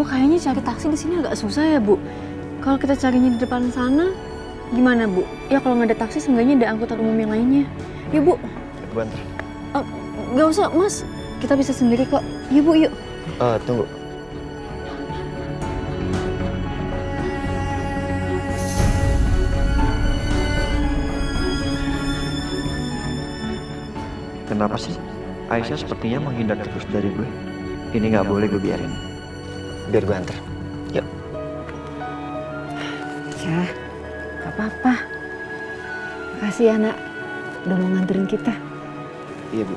Bu, kayaknya cari taksi di sini agak susah ya, Bu. Kalau kita carinya di depan sana, gimana, Bu? Ya kalau nggak ada taksi, seenggaknya ada angkutan umum yang lainnya. Yuk, Bu. Gue antar. Nggak usah, Mas. Kita bisa sendiri kok. Yuk, Bu, yuk. Tunggu. Kenapa sih? Aisyah sepertinya menghindar terus dari gue. Ini nggak boleh gue biarin. Biar gue antar. Yuk. Ya, gak apa-apa. Makasih ya, Nak. Udah mau nganterin kita. Iya, Bu.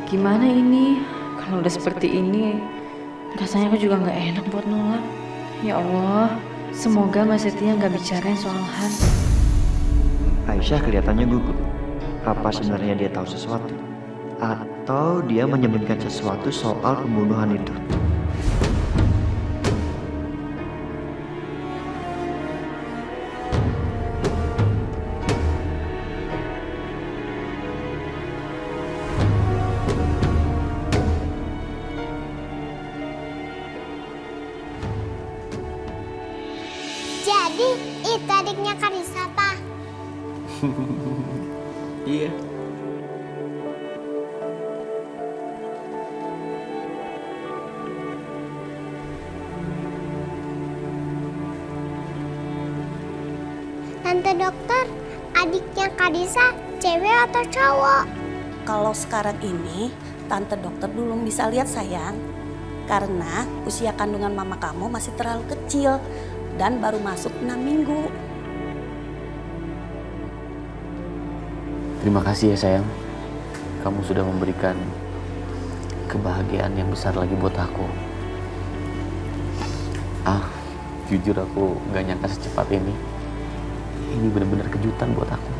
Gimana ini? Kalau udah seperti ini, rasanya aku juga nggak enak buat nolak. Ya Allah, semoga Mas Setia nggak bicarain soal Han. Aisyah kelihatannya gugup. Apa sebenarnya dia tahu sesuatu? Atau dia menyembunyikan sesuatu soal pembunuhan itu? Jadi, itu adiknya Karisa, Pak. Iya. Tante dokter, adiknya Karisa cewek atau cowok? Kalau sekarang ini, tante dokter belum bisa lihat sayang. Karena usia kandungan mama kamu masih terlalu kecil dan baru masuk 6 minggu. Terima kasih ya sayang. Kamu sudah memberikan kebahagiaan yang besar lagi buat aku. Jujur aku gak nyangka secepat ini. Ini benar-benar kejutan buat aku.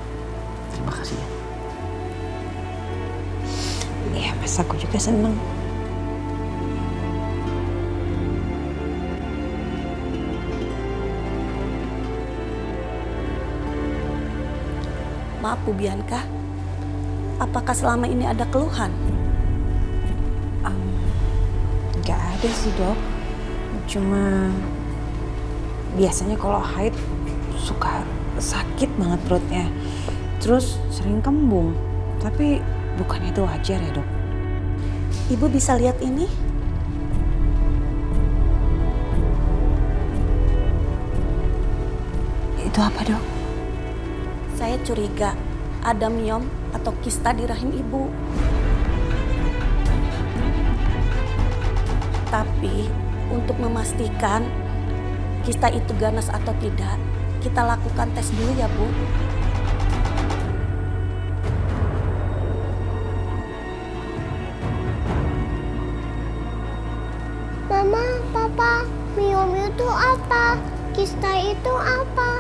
Terima kasih ya. Iya, Mas, aku juga seneng. Maaf Bu Bianca, apakah selama ini ada keluhan? Gak ada sih, Dok. Cuma biasanya kalau haid suka sakit banget perutnya. Terus sering kembung. Tapi bukannya itu wajar ya, Dok? Ibu bisa lihat ini? Itu apa, Dok? Saya curiga ada miom atau kista di rahim ibu. Tapi untuk memastikan kista itu ganas atau tidak, kita lakukan tes dulu ya Bu. Mama, Papa, miom itu apa? Kista itu apa?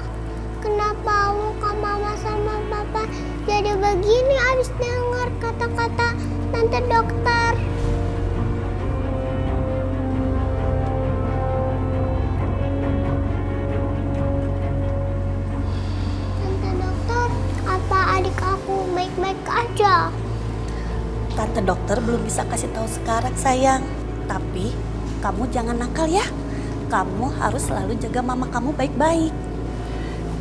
Kenapa muka Mama sama Papa jadi begini abis dengar kata-kata tante dokter? Tante dokter, apa adik aku baik-baik aja? Tante dokter belum bisa kasih tahu sekarang sayang. Tapi kamu jangan nakal ya. Kamu harus selalu jaga mama kamu baik-baik.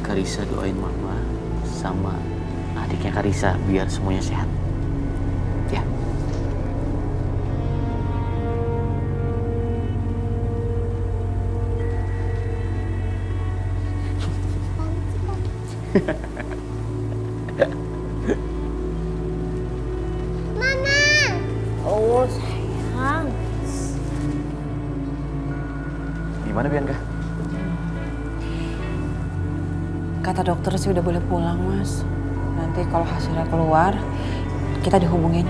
Karisa doain mama sama adiknya Karisa biar semuanya sehat. Ya. Mama! Oh, sayang. Gimana Bianca? Kata dokter sih udah boleh pulang, Mas. Nanti kalau hasilnya keluar, kita dihubungin.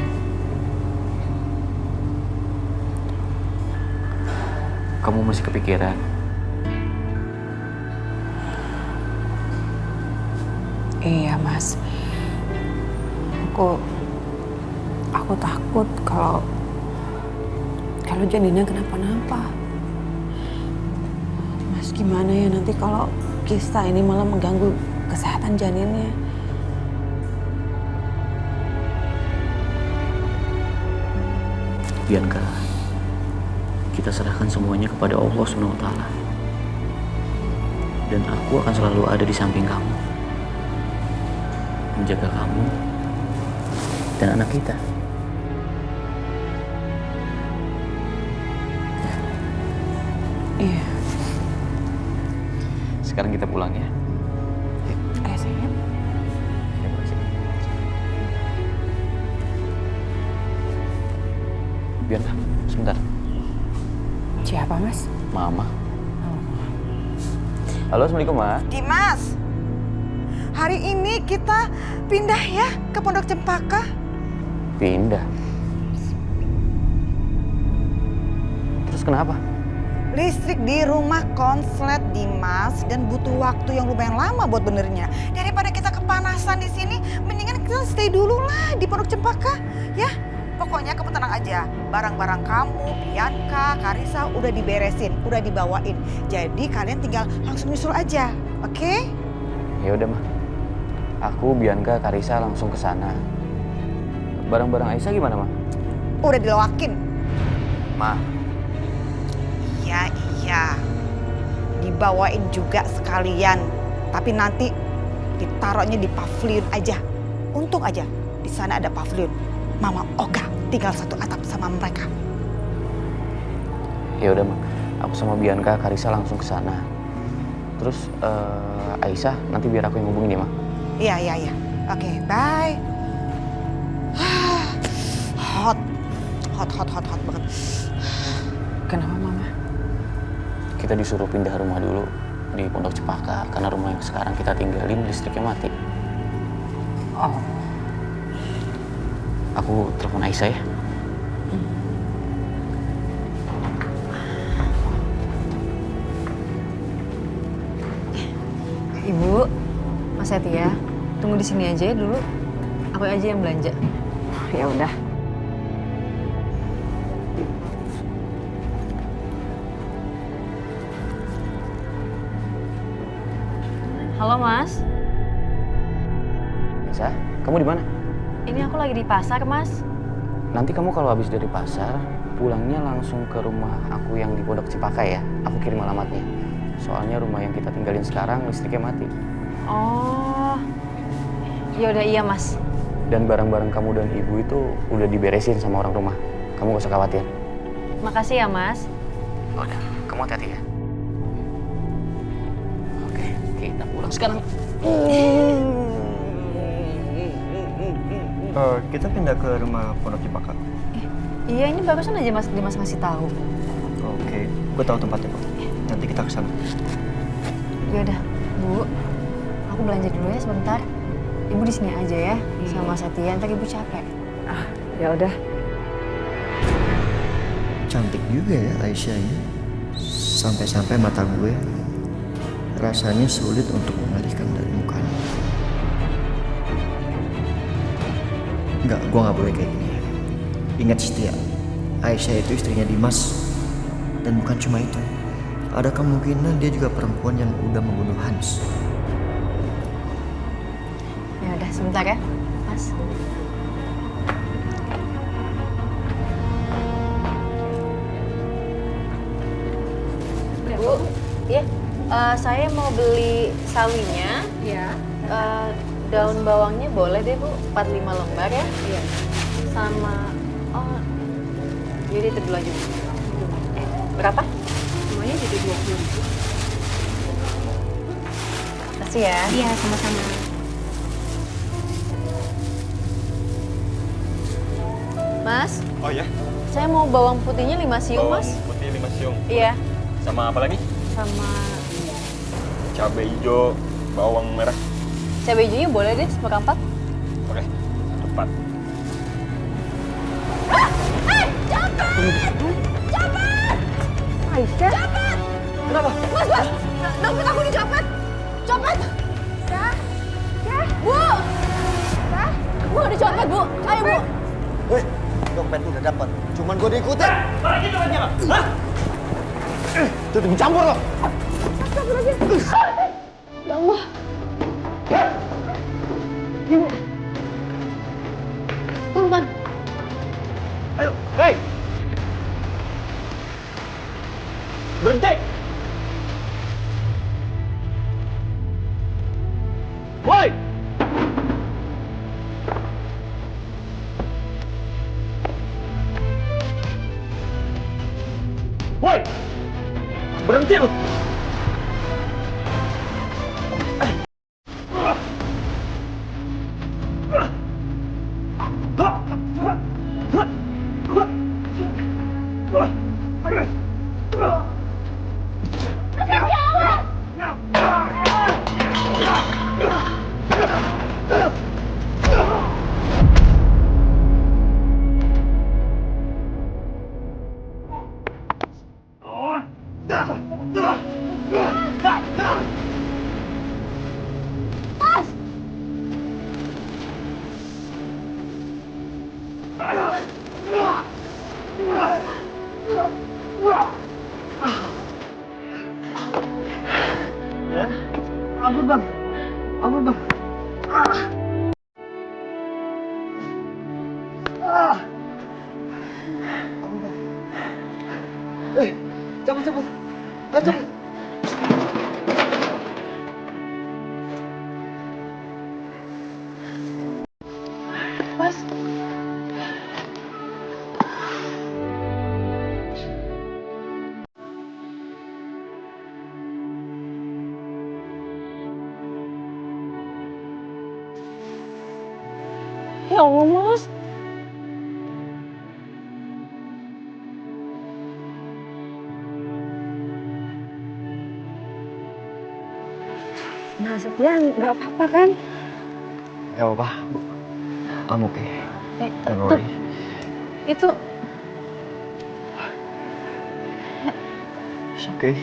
Kamu masih kepikiran? Iya, Mas. Aku takut kalau janinnya kenapa-napa. Mas, gimana ya nanti kalau kista ini malah mengganggu kesehatan janinnya? Bianca, kita serahkan semuanya kepada Allah SWT. Dan aku akan selalu ada di samping kamu, menjaga kamu dan anak kita. Iya. Sekarang kita pulang ya. Ayo sayang. Ya, makasih. Biarlah, sebentar. Siapa mas? Mama. Halo, Assalamualaikum, Ma. Dimas, hari ini kita pindah ya ke Pondok Cempaka. Pindah. Terus kenapa? Listrik di rumah konslet Dimas dan butuh waktu yang lumayan lama buat benernya. Daripada kita kepanasan di sini, mendingan kita stay dulu lah di Pondok Cempaka, ya. Pokoknya kamu tenang aja, barang-barang kamu, Bianca, Karisa udah diberesin, udah dibawain. Jadi kalian tinggal langsung nyusul aja, oke? Ya udah, Ma. Aku, Bianca, Karisa langsung ke sana. Barang-barang Aisyah gimana, Ma? Udah dilawakin. Ma, Iya, dibawain juga sekalian. Tapi nanti ditaruhnya di pavilion aja. Untung aja di sana ada pavilion. Mama Oga tinggal satu atap sama mereka. ya udah, Ma. Aku sama Bianca, Karisa langsung ke sana. Terus Aisyah nanti biar aku yang hubungin ya, Ma. Iya. Oke, bye. Hot banget. Kenapa mama? Kita disuruh pindah rumah dulu di Pondok Cempaka karena rumah yang sekarang kita tinggalin listriknya mati. Oh. Aku telepon Aisyah ya. Ibu, Mas Setia, tunggu di sini aja ya dulu. Aku aja yang belanja. Ya udah. Halo Mas, Aisyah, kamu di mana? ini aku lagi di pasar Mas. Nanti kamu kalau habis dari pasar, pulangnya langsung ke rumah aku yang di Pondok Cempaka ya. Aku kirim alamatnya. Soalnya rumah yang kita tinggalin sekarang listriknya mati. Oh, ya udah iya Mas. Dan barang-barang kamu dan ibu itu udah diberesin sama orang rumah. Kamu gak usah khawatir. Makasih ya Mas. Udah, kamu hati-hati ya. Oke, kita pulang sekarang. Kita pindah ke rumah Pondok Cempaka. Iya ini barusan aja Mas Dimas ngasih tahu. Oke, gue tahu tempatnya kok. Nanti kita ke sana. Ya udah, Bu. Aku belanja dulu ya sebentar. Ibu di sini aja ya sama Setia. Ntar Ibu capek. Ya udah. Cantik juga ya Aisyah ini. Sampai-sampai mata gue rasanya sulit untuk mengalihkan dari mukanya. Enggak, gue gak boleh kayak gini. Ingat Setia, Aisyah itu istrinya Dimas. Dan bukan cuma itu, ada kemungkinan dia juga perempuan yang udah membunuh Hans. Ya udah sebentar ya, Mas. Bu, ya, saya mau beli sawinya. Iya. Daun bawangnya boleh deh Bu, 45 lembar ya. Iya. Sama, jadi itu dulu aja. Berapa? Semuanya jadi 20.000. Makasih ya. Iya, sama-sama. Mas, Oh ya, saya mau bawang putihnya 5 siung, bawang Mas. putih 5 siung. Iya, Sama apa lagi? sama Cabai hijau, bawang merah. cabai hijaunya boleh deh, seperempat. Oke, cepat. Aisyah? Kenapa? Mas, dompet aku dicopet! Copet! Bu! Bu, dicopet, Bu! Ayo, Bu! Woi, dompet udah dapat. Cuman gue diikutin. Balikin dompetnya, Bang. Hah? Tuh, campur lo. Ya Allah! Pelan-pelan. Ayo, hei! Berhenti! Woi! Woi! Berhenti lu! Ampun bang, ampun bang. Cabut, cabut. Cabut. Mas. Ya Allah, Mas. Nah, Setia nggak apa-apa kan? Gak apa-apa, Bu. I'm okay. Don't Tuh, worry. itu It's okay.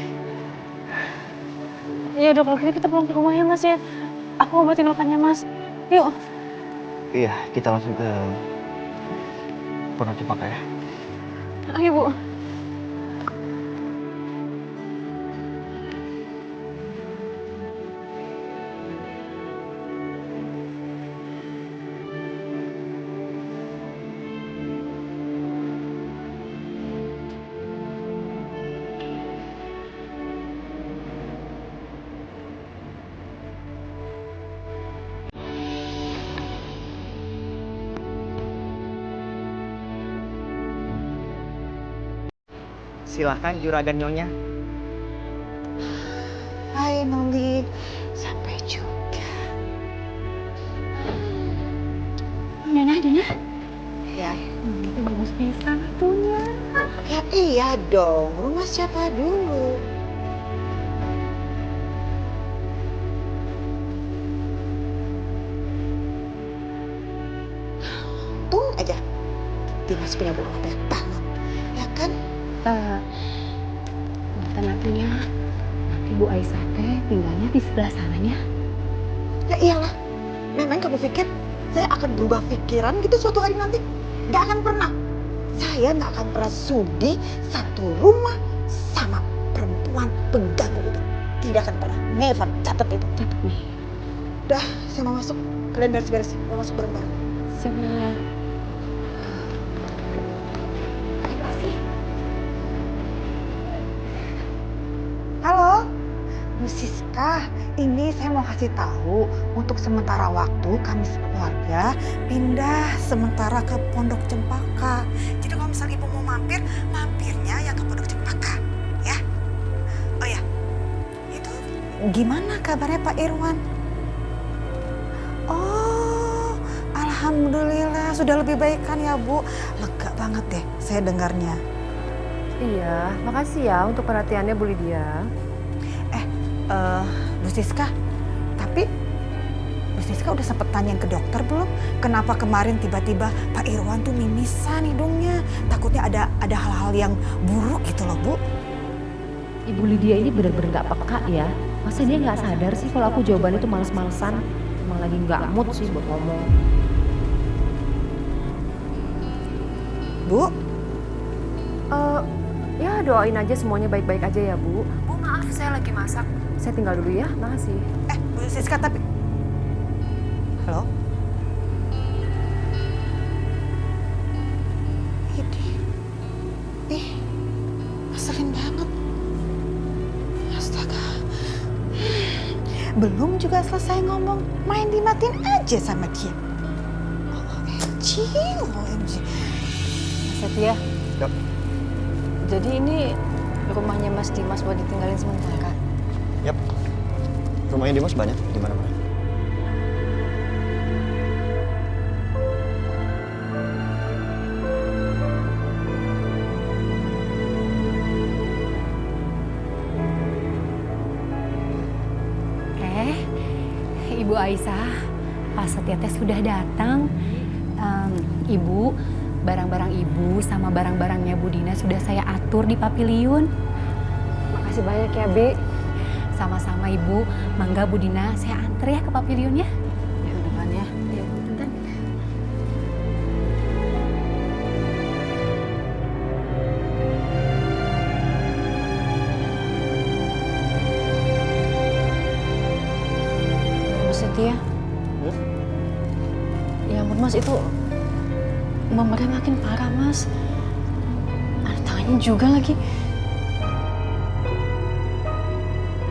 ya udah kalau gitu kita pulang ke rumah ya Mas ya. Aku obatin lukanya Mas. Yuk. Iya, kita langsung ke Pondok Cempaka ya. Ayo Bu. Silahkan juragan Nyonya. Finally, sampai juga. Dina. Ya, Itu bagus pisan atunya. ya iya dong. Rumah siapa dulu? Untung aja. Dimas punya rumah banyak banget. Ya kan? Mantan atunya. Ibu Aisyah teh tinggalnya di sebelah sananya. Ya iyalah. Memang kamu pikir saya akan berubah pikiran gitu suatu hari nanti? Gak akan pernah. Saya gak akan pernah sudi satu rumah sama perempuan pengganggu itu. Tidak akan pernah. Never. Catat itu. Catat nih. Udah, saya mau masuk. Kalian beres-beres. Mau masuk bareng-bareng. Sebenarnya. Halo, Bu Siska. Ini saya mau kasih tahu untuk sementara waktu kami sekeluarga pindah sementara ke Pondok Cempaka. Jadi kalau misalnya Ibu mau mampir, mampirnya ya ke Pondok Cempaka, ya. Oh ya, itu gimana kabarnya Pak Irwan? Oh, alhamdulillah sudah lebih baik kan ya Bu. Lega banget deh saya dengarnya. Iya, makasih ya untuk perhatiannya Bu Lydia. Bu Siska, tapi Bu Siska udah sempet tanyain ke dokter belum? Kenapa kemarin tiba-tiba Pak Irwan tuh mimisan hidungnya? Takutnya ada hal-hal yang buruk gitu loh Bu. Ibu Lydia ini bener-bener gak peka ya. Masa dia gak sadar sih kalau aku jawabannya tuh males-malesan. Emang lagi gak mood sih buat ngomong. Bu? Ya doain aja semuanya baik-baik aja ya Bu. Bu maaf saya lagi masak. Saya tinggal dulu ya, makasih. Bu Siska tapi... Halo? Ih, ngeselin banget. Belum juga selesai ngomong, main dimatiin aja sama dia. OMG. Setia, Yap. jadi ini rumahnya Mas Dimas buat ditinggalin sementara. Yap. Rumahnya Dimas banyak di mana-mana. Ibu Aisyah, Pak Setia teh sudah datang. Ibu, barang-barang Ibu sama barang-barangnya Bu Dina sudah saya atur di pavilion. Makasih banyak ya, Bi. Sama-sama Ibu, mangga Bu Dina saya anter ya ke pavilionnya. Ya udah kan ya. Ya, bentar. Mas Setia. Ya ampun Mas, itu memerah makin parah Mas. Ada tangannya juga lagi.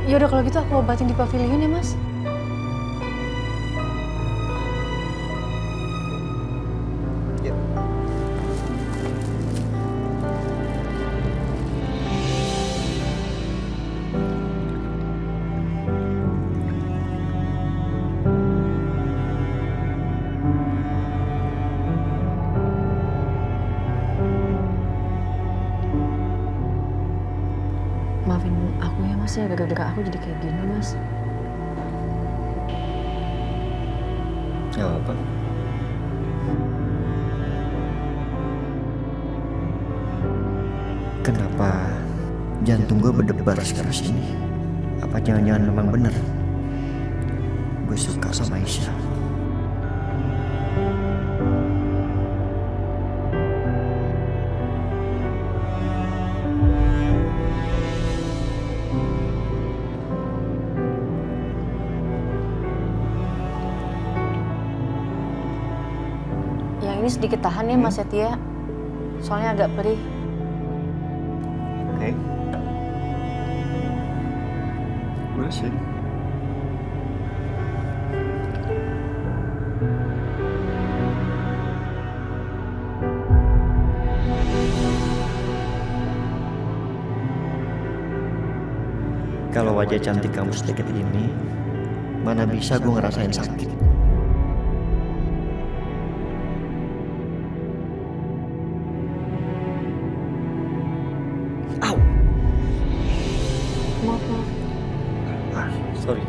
Ya udah kalau gitu aku obatin di pavilion ya Mas. Yap. Maafin aku ya Mas ya, gara-gara aku jadi kayak gini Mas. Gak apa-apa. Kenapa jantung gue berdebar sekeras ini? Apa jangan-jangan memang bener gue suka sama Aisyah? Yang ini sedikit tahan ya Mas Setia. Soalnya agak perih. Oke. Boleh sih. Kalau wajah cantik kamu sedikit ini, mana bisa gue ngerasain sakit. Au. Maaf. Sorry.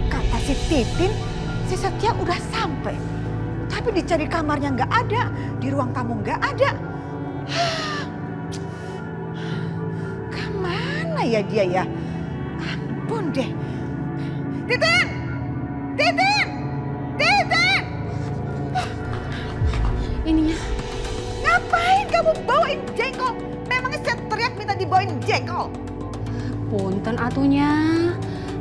Kata si Titin, si Setia udah sampai. Tapi dicari kamarnya nggak ada, di ruang tamu nggak ada. Kemana ya dia ya? Ampun deh. Titin! Titin! Titin! Ininya. Ngapain kamu bawain jengkol? Memangnya saya teriak minta dibawain jengkol? Punten atunya.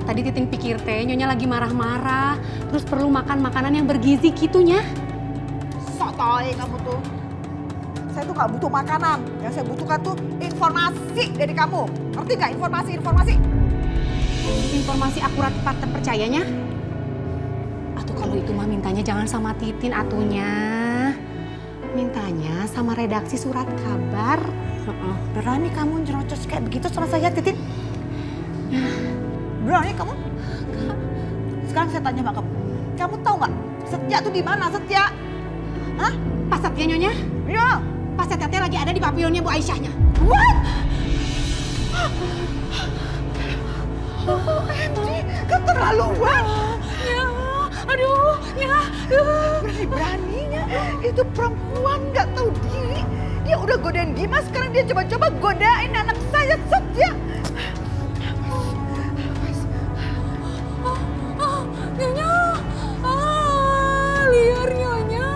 Tadi Titin pikir teh nyonya lagi marah-marah, terus perlu makan makanan yang bergizi gitunya. Sotoy kamu tuh. Saya tuh nggak butuh makanan. Yang saya butuhkan tuh informasi dari kamu. Ngerti nggak informasi? Informasi akurat tempat terpercayanya? Atau kalau itu mah mintanya jangan sama Titin atunya. Mintanya sama redaksi surat kabar. Berani kamu nyerocos kayak begitu sama saya, Titin? Berani kamu? Sekarang saya tanya sama kamu. Kamu tahu nggak Setia tuh di mana, Setia? Hah? Pas Setia nyonya? Iya. Pas Setia lagi ada di pavionnya Bu Aisyahnya. What? OMG, keterlaluan. Ya, aduh, ya. Berani-beraninya itu perempuan nggak tahu diri. Dia udah godain Dimas, sekarang dia coba-coba godain anak saya, Setia. Nyonya, liar nyonya.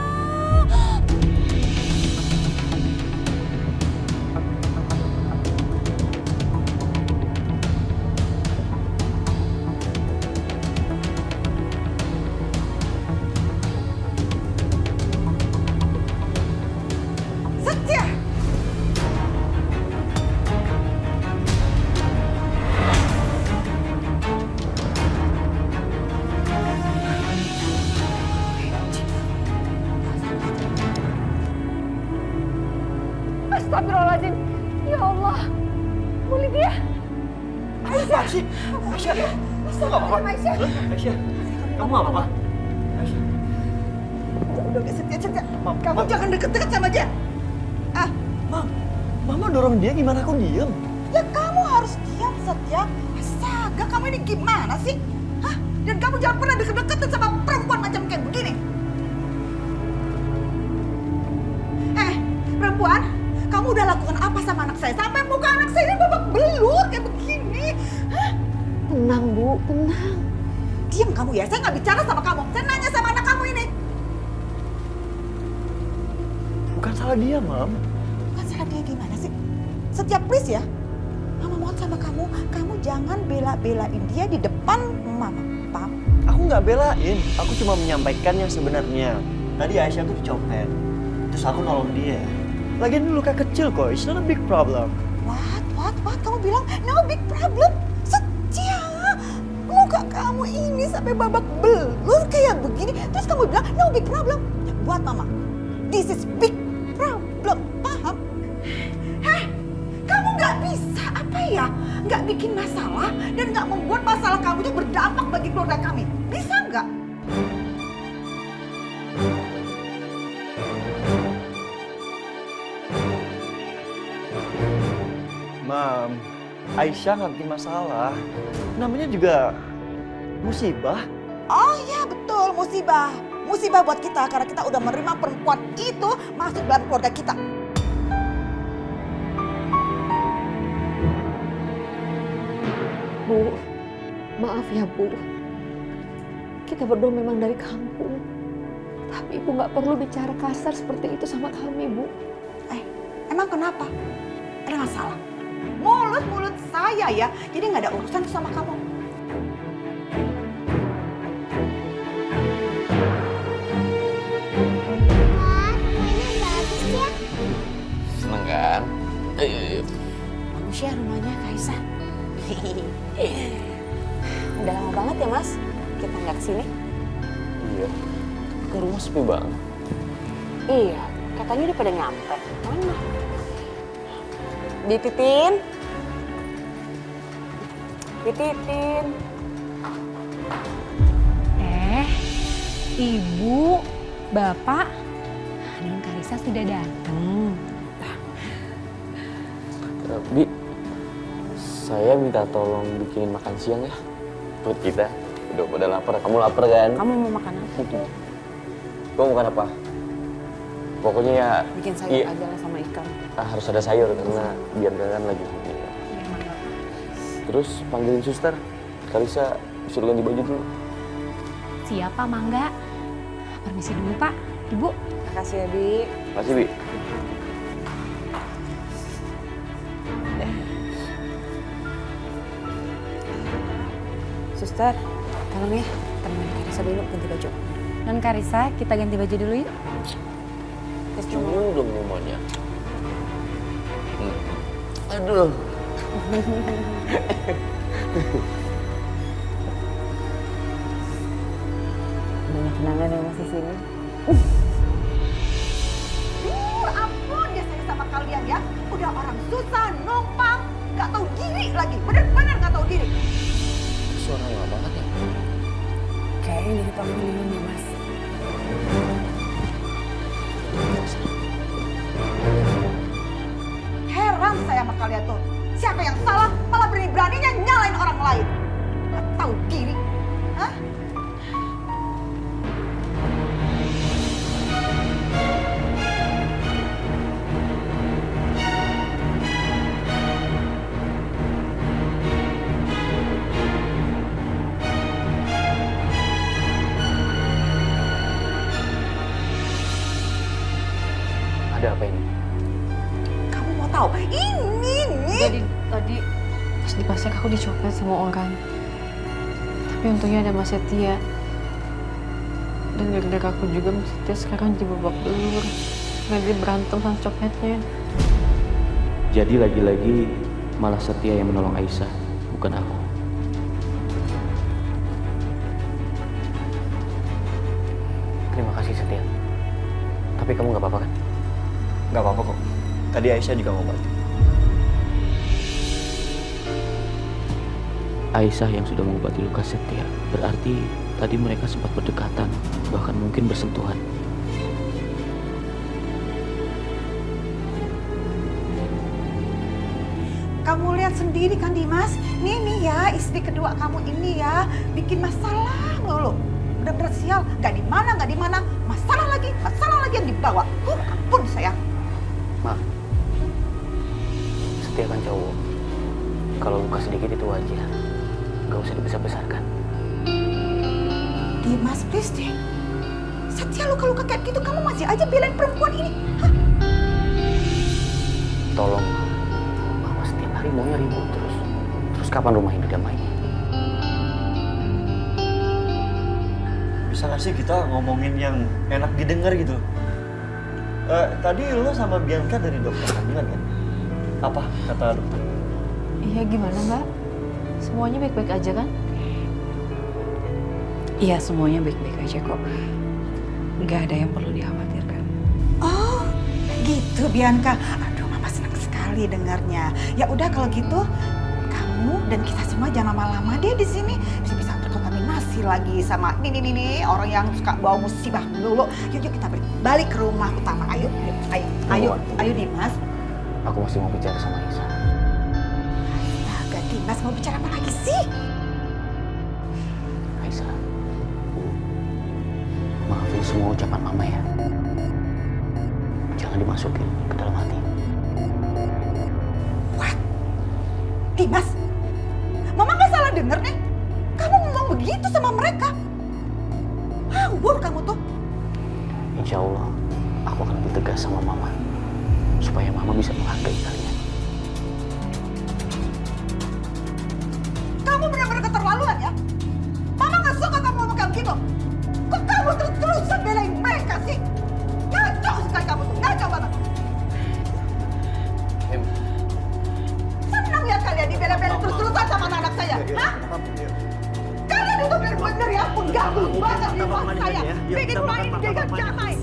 Setia, Astagfirullahaladzim. Ya Allah. Bu Lydia. Aisyah. Aisyah. Kamu gak apa-apa? Aisyah. Kamu gak apa-apa? Aisyah. Udah, Setia. Kamu jangan deket-deket sama dia. Mama dorong dia gimana aku diem? Ya kamu harus diam, Setia. Astaga, kamu ini gimana sih? Hah? Dan kamu jangan pernah deket-deketan sama perempuan macam kayak begini. Perempuan, kamu udah lakukan apa sama anak saya? Sampai muka anak saya ini babak belur kayak begini. Hah? Tenang Bu, tenang. Diam kamu ya, saya nggak bicara sama kamu. Saya nanya sama anak kamu ini. Bukan salah dia, Mam. Bukan salah dia gimana sih? Setiap please ya, Mama mohon sama kamu jangan bela-belain dia di depan Mama, Pap. Aku nggak belain, aku cuma menyampaikan yang sebenarnya. Tadi Aisyah tuh dicopet, terus aku nolong dia. Lagian dulu luka kecil kok, it's not a big problem. What? Kamu bilang no big problem? Setia, muka kamu ini sampai babak belur kayak begini, terus kamu bilang no big problem? Ya, buat Mama, this is big problem, paham? Kamu nggak bisa apa ya? Nggak bikin masalah dan nggak membuat masalah kamu itu berdampak bagi keluarga kami. Bisa nggak? Mam, Aisyah nggak bikin masalah. Namanya juga musibah. Oh ya betul, musibah. Musibah buat kita karena kita udah menerima perempuan itu masuk dalam keluarga kita. Bu, maaf ya Bu. Kita berdua memang dari kampung. Tapi Ibu nggak perlu bicara kasar seperti itu sama kami, Bu. Emang kenapa? Ada masalah? Mulut saya ya, jadi nggak ada urusan sama kamu. Wah, ini bagus ya. Seneng kan? Ayo. Bagus ya rumahnya Kaisa. Udah lama banget ya Mas, kita nggak kesini. Iya, ke rumah sepi banget. Iya, katanya udah pada nyampe. Mana? Dititin. Ibu, Bapak, Non Karisa sudah datang. Bi, saya minta tolong bikinin makan siang ya buat kita. Udah pada lapar, kamu lapar kan? Kamu mau makan apa? Kamu makan apa? Pokoknya ya Bikin sayur aja lah sama ikan. harus ada sayur karena biar kan lagi. Terus panggilin suster, Karisa suruh ganti baju dulu. Siapa Mangga? Permisi dulu Pak, Ibu. Makasih ya Bi. Makasih Bi. Suster, tolong ya, temenin Karisa dulu ganti baju. Non Karisa, kita ganti baju dulu yuk. Belum rumahnya. Aduh. Banyak kenangan ya Mas di sini. Ampun dia sayang sama kalian ya. Udah orang susah, numpang, nggak tahu diri lagi. Bener-bener nggak tahu diri. Suara lama banget ya. Kayaknya dari panggilan ya Mas. Heran saya sama kalian tuh. Siapa yang salah malah berani-beraninya nyalain orang lain. Nggak tahu diri. Hah? Ada apa ini? Kamu mau tahu? Ini nih. Jadi tadi pas di pasar aku dicopet sama orang. Tapi untungnya ada Mas Setia. Dan gara-gara aku juga Mas Setia sekarang jadi babak belur. Karena dia berantem sama copetnya. Jadi lagi-lagi malah Setia yang menolong Aisyah, bukan aku. Terima kasih Setia. Tapi kamu nggak apa-apa kan? Nggak apa-apa kok. Tadi Aisyah juga ngobati. Aisyah yang sudah mengobati luka Setia. Berarti tadi mereka sempat berdekatan, bahkan mungkin bersentuhan. Kamu lihat sendiri kan Dimas, nih ya istri kedua kamu ini ya bikin masalah mulu. Bener-bener sial, nggak di mana, masalah lagi yang dibawa. Ampun sayang. Ma, Setia kan cowok. Kalau luka sedikit itu wajar, nggak usah dibesar-besarkan. Dimas please deh. Setia luka-luka kayak gitu kamu masih aja belain perempuan ini. Hah? Tolong, Mama setiap hari maunya ribut terus. Terus kapan rumah ini damainya? Bisa gak sih kita ngomongin yang enak didengar gitu? Tadi lo sama Bianca dari dokter kandungan kan? Apa kata dokter? Iya, gimana Mbak? Semuanya baik-baik aja kan? Iya, semuanya baik-baik aja kok. Nggak ada yang perlu dikhawatirkan. Oh gitu Bianca. Aduh mama senang sekali dengarnya. Ya udah kalau gitu kamu dan kita semua jangan lama-lama deh di sini. Bisa terkontaminasi lagi sama ini orang yang suka bawa musibah dulu. Yuk kita balik ke rumah utama. Ayo Dimas. Aku masih mau bicara sama Aisyah. Astaga Dimas mau bicara apa lagi sih? Aisyah, maafin semua ucapan Mama ya. Jangan dimasukin ke dalam hati. What? Dimas? Mama nggak salah denger nih. Kamu ngomong begitu sama mereka. Ngawur kamu tuh. Insya Allah, aku akan lebih tegas sama Mama. Supaya Mama bisa menghargai kalian. Kamu benar-benar keterlaluan ya. Mama nggak suka kamu ngomong kayak gitu. Kok kamu terus-terusan belain mereka sih? Ngaco sekali kamu tuh, ngaco banget. Senang ya kalian dibela-belain terus-terusan sama anak saya. Hah? Kalian itu bener-bener ya pengganggu banget di rumah saya. Bikin rumah ini jadi gak damai.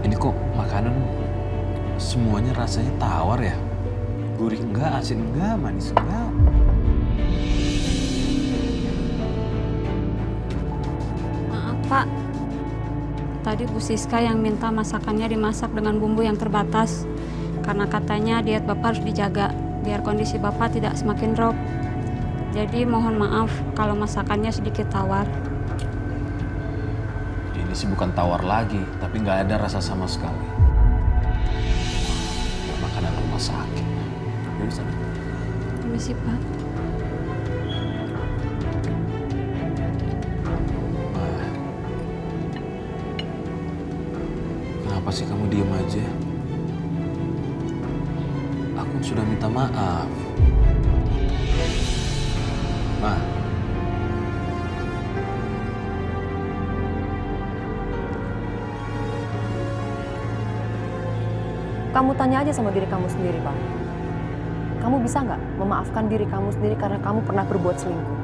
Ini kok makanan semuanya rasanya tawar ya? Gurih enggak, asin enggak, manis enggak. Maaf Pak, tadi Bu Siska yang minta masakannya dimasak dengan bumbu yang terbatas. Karena katanya diet Bapak harus dijaga, biar kondisi Bapak tidak semakin drop. Jadi mohon maaf kalau masakannya sedikit tawar. Ini sih bukan tawar lagi, tapi nggak ada rasa sama sekali. Makanan rumah sakit. Yaudah sana. Permisi Pak. Kenapa sih kamu diem aja? Aku sudah minta maaf. Ma. Kamu tanya aja sama diri kamu sendiri, Pak. Kamu bisa nggak memaafkan diri kamu sendiri karena kamu pernah berbuat selingkuh?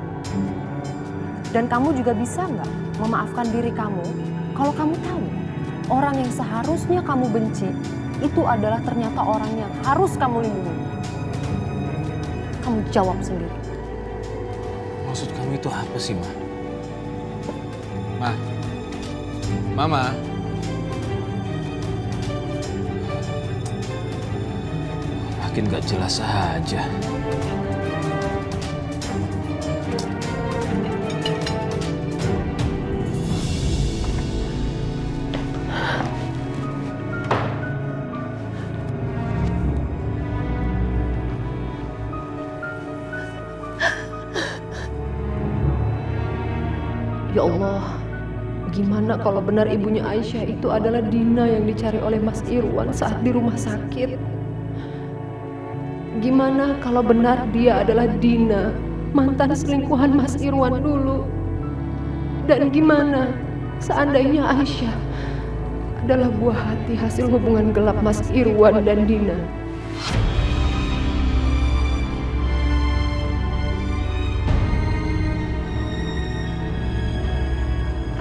Dan kamu juga bisa nggak memaafkan diri kamu kalau kamu tahu orang yang seharusnya kamu benci itu adalah ternyata orang yang harus kamu lindungi? Kamu jawab sendiri. Maksud kamu itu apa sih, Ma? Ma. Mama. Makin gak jelas aja. Ya Allah, gimana kalau benar ibunya Aisyah itu adalah Dina yang dicari oleh Mas Irwan saat di rumah sakit? Gimana kalau benar dia adalah Dina, mantan selingkuhan Mas Irwan dulu? Dan gimana seandainya Aisyah adalah buah hati hasil hubungan gelap Mas Irwan dan Dina.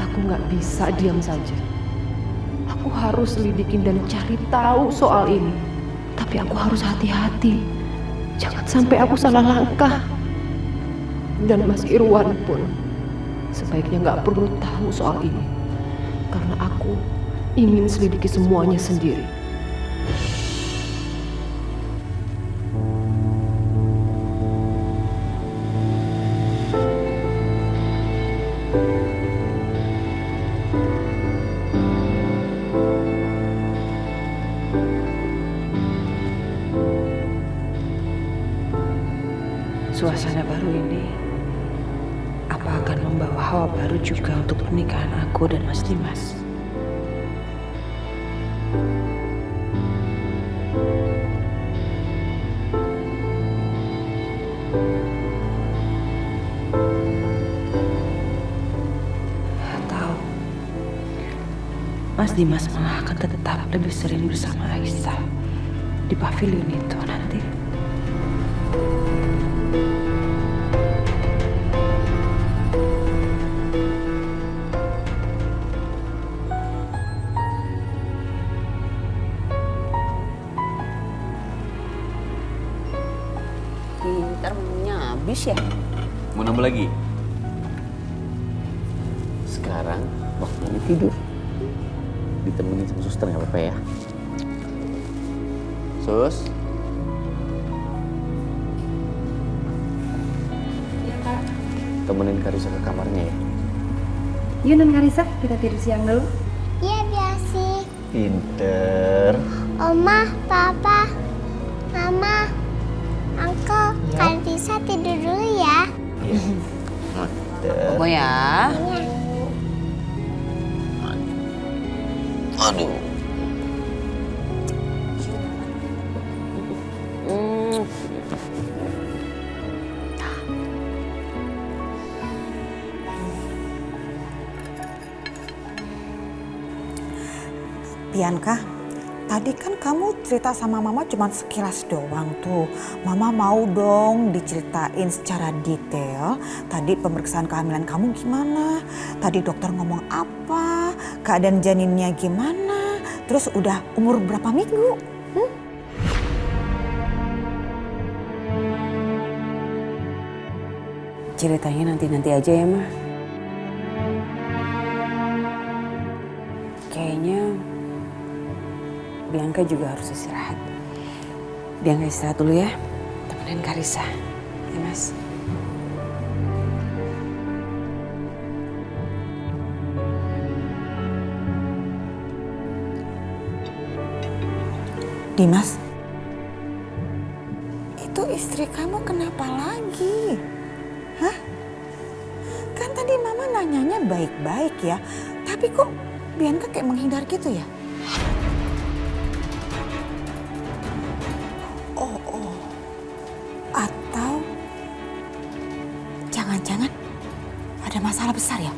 Aku nggak bisa diam saja. Aku harus selidikin dan cari tahu soal ini. Tapi aku harus hati-hati. Jangan sampai aku salah langkah. Dan Mas Irwan pun sebaiknya nggak perlu tahu soal ini. Karena aku ingin selidiki semuanya sendiri. Suasana baru ini apa akan membawa hawa baru juga untuk pernikahan aku dan Mas Dimas? Atau Mas Dimas malah akan tetap lebih sering bersama Aisyah di pavilion itu nanti. Ntar menunya habis ya. Mau nambah lagi? Sekarang waktunya tidur. Ditemenin sama suster nggak apa-apa ya? Sus? Iya, Kak. Temenin Karisa ke kamarnya ya? Yuk, Non Karisa, kita tidur siang dulu. Iya, Biasi. Pinter. Oma, Papa, Mama, Uncle, Karisa tidur dulu ya. Pinter. Bobo ya. Aduh. Bianca, tadi kan kamu cerita sama Mama cuma sekilas doang tuh. Mama mau dong diceritain secara detail. Tadi pemeriksaan kehamilan kamu gimana? Tadi dokter ngomong apa? Keadaan janinnya gimana? Terus udah umur berapa minggu? Ceritanya nanti-nanti aja ya, Ma. Kayaknya Bianca juga harus istirahat. Bianca istirahat dulu ya. Temenin Karisa. Ya, Mas. Dimas, itu istri kamu kenapa lagi? Hah? Kan tadi Mama nanyanya baik-baik ya, tapi kok Bianca kayak menghindar gitu ya? Oh. Atau jangan-jangan ada masalah besar ya?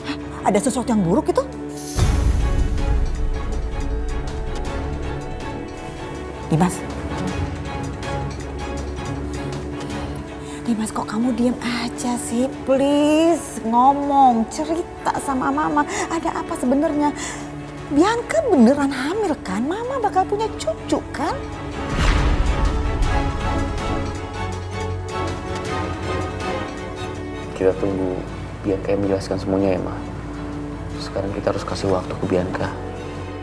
Hah? Ada sesuatu yang buruk itu? Dimas, kok kamu diem aja sih? Please, ngomong, cerita sama Mama. Ada apa sebenarnya? Bianca beneran hamil kan? Mama bakal punya cucu kan? Kita tunggu Bianca yang menjelaskan semuanya ya, Ma. Sekarang kita harus kasih waktu ke Bianca.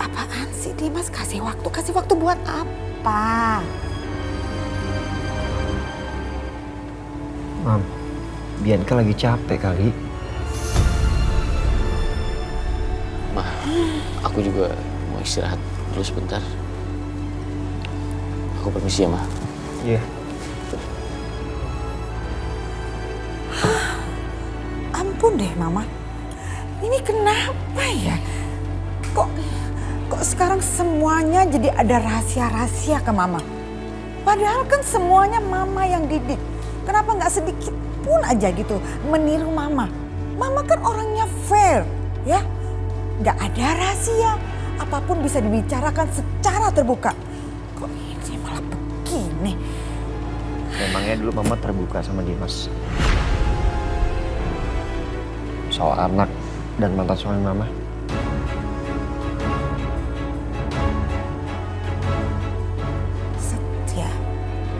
Apaan sih Dimas? Kasih waktu buat apa? Mam, Bianca lagi capek kali. Ma, aku juga mau istirahat dulu sebentar. Aku permisi ya, Ma. Iya. Ampun deh Mama, ini kenapa ya? Kok sekarang semuanya jadi ada rahasia-rahasia ke Mama? Padahal kan semuanya Mama yang didik. Kenapa nggak sedikit pun aja gitu meniru Mama? Mama kan orangnya fair, ya? Nggak ada rahasia, apapun bisa dibicarakan secara terbuka. Kok ini malah begini? Memangnya dulu mama terbuka sama Dimas soal anak dan mantan suami mama? Setia,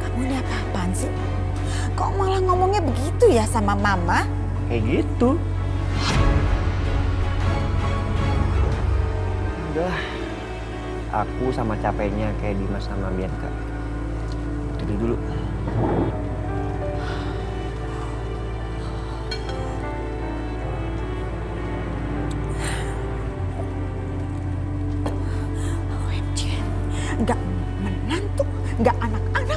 kamu ini apa-apaan sih? Kok malah ngomongnya begitu ya sama mama? Kayak gitu. Udah, aku sama capeknya kayak Dimas sama Bianca. Tidur dulu. Nggak menantu, nggak anak-anak.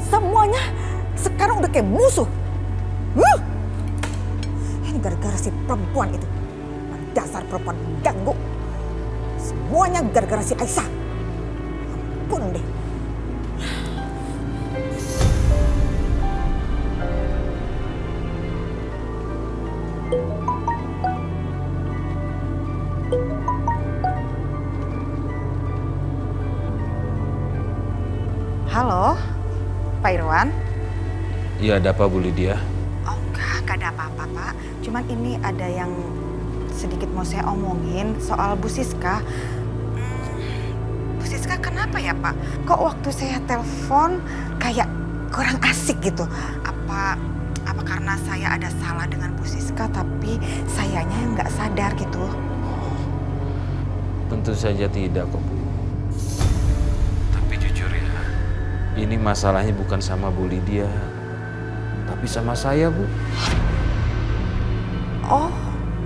Semuanya sekarang udah kayak musuh. Ini gara-gara si perempuan itu. Dasar perempuan ganggu. Semuanya gara-gara si Aisyah. Ampun deh. Halo, Pak Irwan. Iya, ada apa Bu Lydia? Oh enggak ada apa-apa Pak. Cuman ini ada yang sedikit mau saya omongin soal Bu Siska. Bu Siska kenapa ya Pak? Kok waktu saya telepon kayak kurang asik gitu? Apa karena saya ada salah dengan Bu Siska tapi sayanya nggak sadar gitu? Tentu saja tidak kok Bu. Tapi jujur ya, ini masalahnya bukan sama Bu Lydia, tapi sama saya Bu.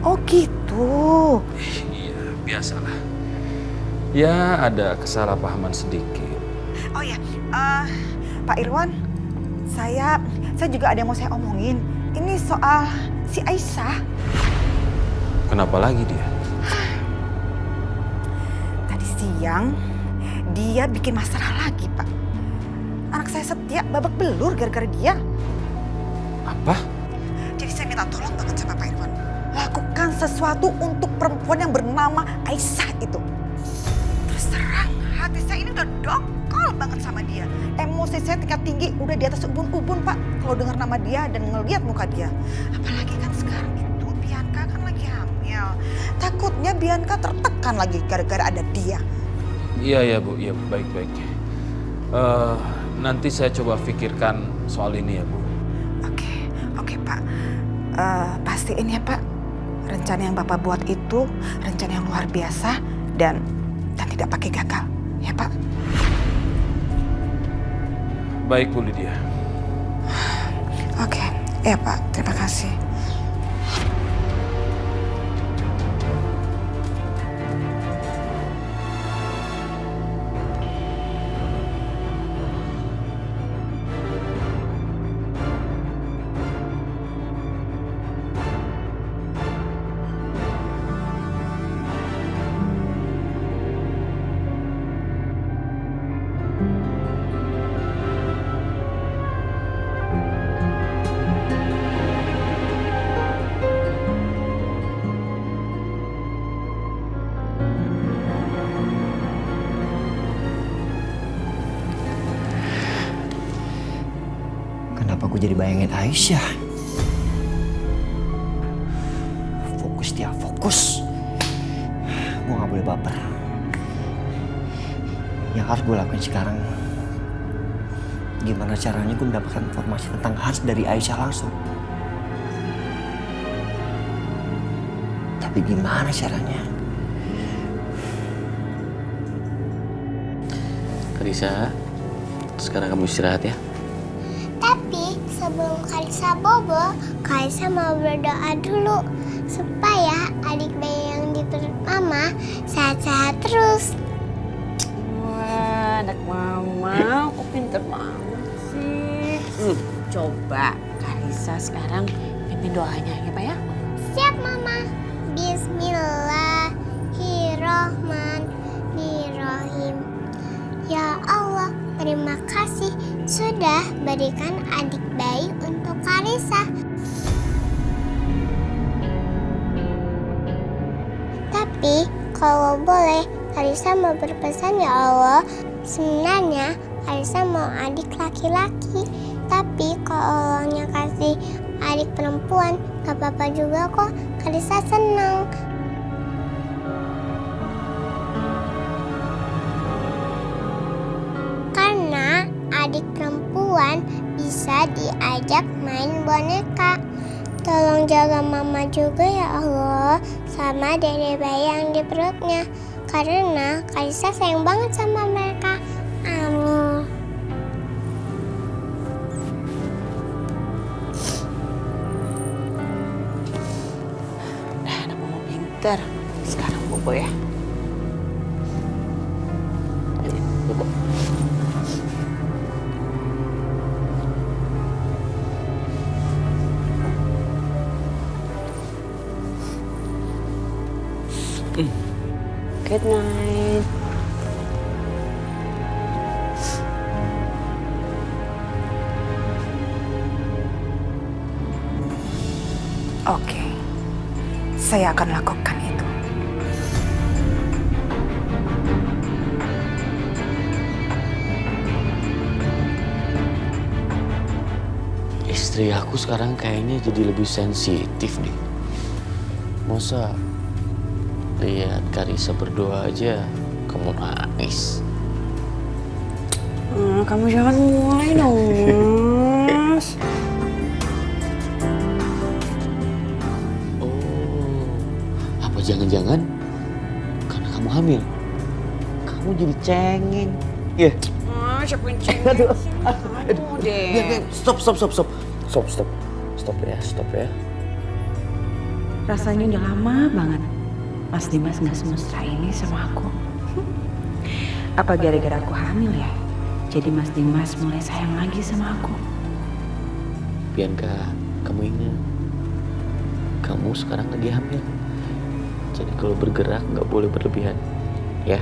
Oh gitu. Iya, biasalah. Ya ada kesalahpahaman sedikit. Oh ya, Pak Irwan, saya juga ada yang mau saya omongin. Ini soal si Aisyah. Kenapa lagi dia? Tadi siang dia bikin masalah lagi, Pak. Anak saya Setia babak belur gara-gara dia. Apa? Jadi saya minta tolong banget sama Pak Irwan. Lakukan sesuatu untuk perempuan yang bernama Aisyah itu. Terus terang, hati saya ini udah dongkol banget sama dia. Emosi saya tingkat tinggi, udah di atas ubun-ubun Pak. Kalau dengar nama dia dan ngeliat muka dia. Apalagi kan sekarang itu Bianca kan lagi hamil. Takutnya Bianca tertekan lagi gara-gara ada dia. Iya Bu, iya baik-baik. Nanti saya coba pikirkan soal ini ya Bu. Oke Pak. Pastiin ya Pak, rencana yang Bapak buat itu rencana yang luar biasa dan tidak pakai gagal, ya Pak? Baik Bu Lydia. Oke, ya Pak, terima kasih. Kenapa gue jadi bayangin Aisyah? Fokus dia, fokus. Gue gak boleh baper. Yang harus gue lakuin sekarang, gimana caranya gue mendapatkan informasi tentang Hans dari Aisyah langsung. Tapi gimana caranya? Karissa, sekarang kamu istirahat ya. Tapi sebelum Karissa bobo, Karissa mau berdoa dulu supaya adik bayi yang di perut mama sehat-sehat terus. Wah, anak mama, kok pinter banget sih. Coba Karissa sekarang pimpin doanya ya Pak ya. Siap mama. Bismillahirrohmanirrohim. Ya Allah, terima kasih sudah berikan adik bayi untuk Karissa. Tapi kalau Kalau boleh, Karissa mau berpesan ya Allah. Sebenarnya Karissa mau adik laki-laki. Tapi kalau Allahnya kasih adik perempuan, gak apa-apa juga kok. Karissa senang. Karena adik perempuan bisa diajak main boneka. Tolong jaga mama juga ya Allah, sama dede bayi yang di perutnya. Karena Karissa sayang banget sama mereka. Amin. Nah, anak mama pinter. Sekarang bobo ya. Bobo. Good night. Oke, saya akan lakukan itu. Istri aku sekarang kayaknya jadi lebih sensitif nih. Masa lihat Karissa berdoa aja kamu nangis. Kamu jangan mulai dong, Mas. Oh, apa jangan-jangan karena kamu hamil? Kamu jadi cengeng. Iya. Siapa yang cengeng? Aduh deh. Stop ya. Rasanya udah lama banget Mas Dimas gak semesra ini sama aku. Apa gara-gara aku hamil ya? Jadi Mas Dimas mulai sayang lagi sama aku. Bianca, kamu ingat, kamu sekarang lagi hamil. Jadi kalau bergerak nggak boleh berlebihan, ya?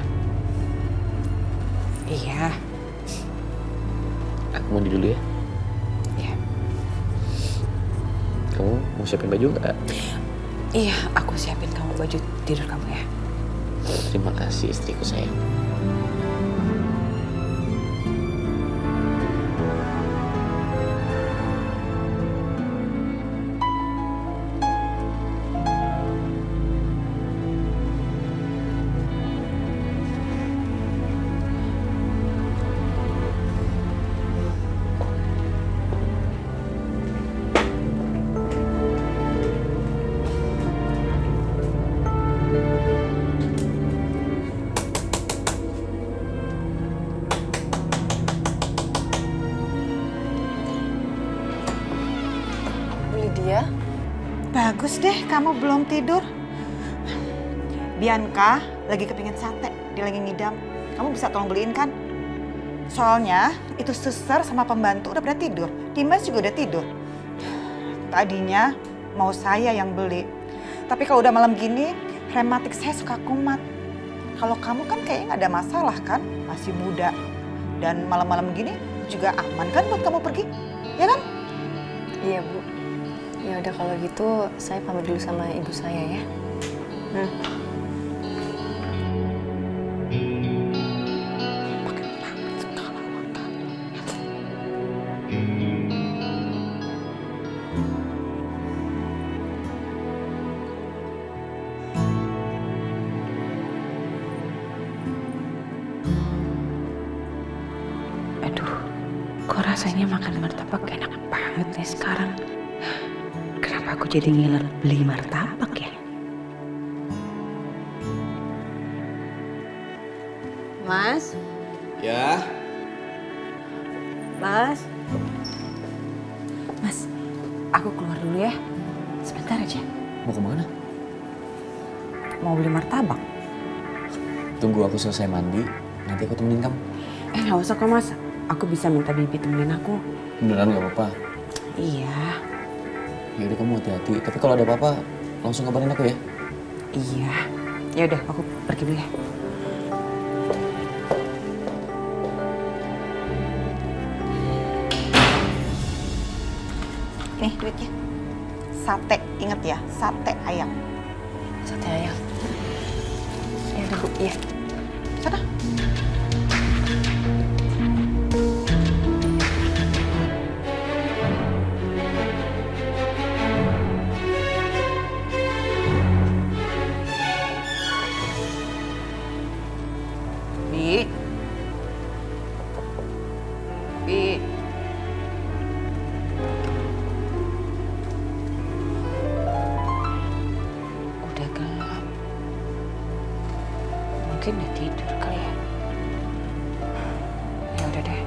Iya. Aku mandi dulu ya. Iya. Kamu mau siapin baju nggak? Iya, aku siapin kamu baju tidur kamu ya. Terima kasih istriku sayang. Lydia? Bagus deh, kamu belum tidur. Bianca lagi kepingin sate, dia lagi ngidam. Kamu bisa tolong beliin kan? Soalnya itu suster sama pembantu udah pada tidur. Dimas juga udah tidur. Tadinya mau saya yang beli. Tapi kalau udah malam gini, rematik saya suka kumat. Kalau kamu kan kayaknya nggak ada masalah kan? Masih muda. Dan malam-malam gini juga aman kan buat kamu pergi? Ya kan? Iya, Bu. Ya udah kalau gitu saya pamit dulu sama ibu saya ya. Aduh, kok rasanya makan martabak enak banget nih sekarang. Kenapa aku jadi ngiler beli martabak ya? Mas? Ya? Mas? Mas, aku keluar dulu ya. Sebentar aja. Mau kemana? Mau beli martabak. Tunggu aku selesai mandi, nanti aku temenin kamu. Nggak usah kok Mas. Aku bisa minta Bibi temenin aku. Beneran gak apa-apa? Iya. Yaudah kamu hati-hati, tapi kalau ada apa-apa langsung kabarin aku ya. Iya. Ya udah, aku pergi dulu ya. Nih duitnya. Sate, inget ya, sate ayam. Sate ayam. Ya. Udah, Bu. Iya. Sana. Bi. Bi. Udah gelap. Mungkin udah tidur kali ya. Ya udah deh.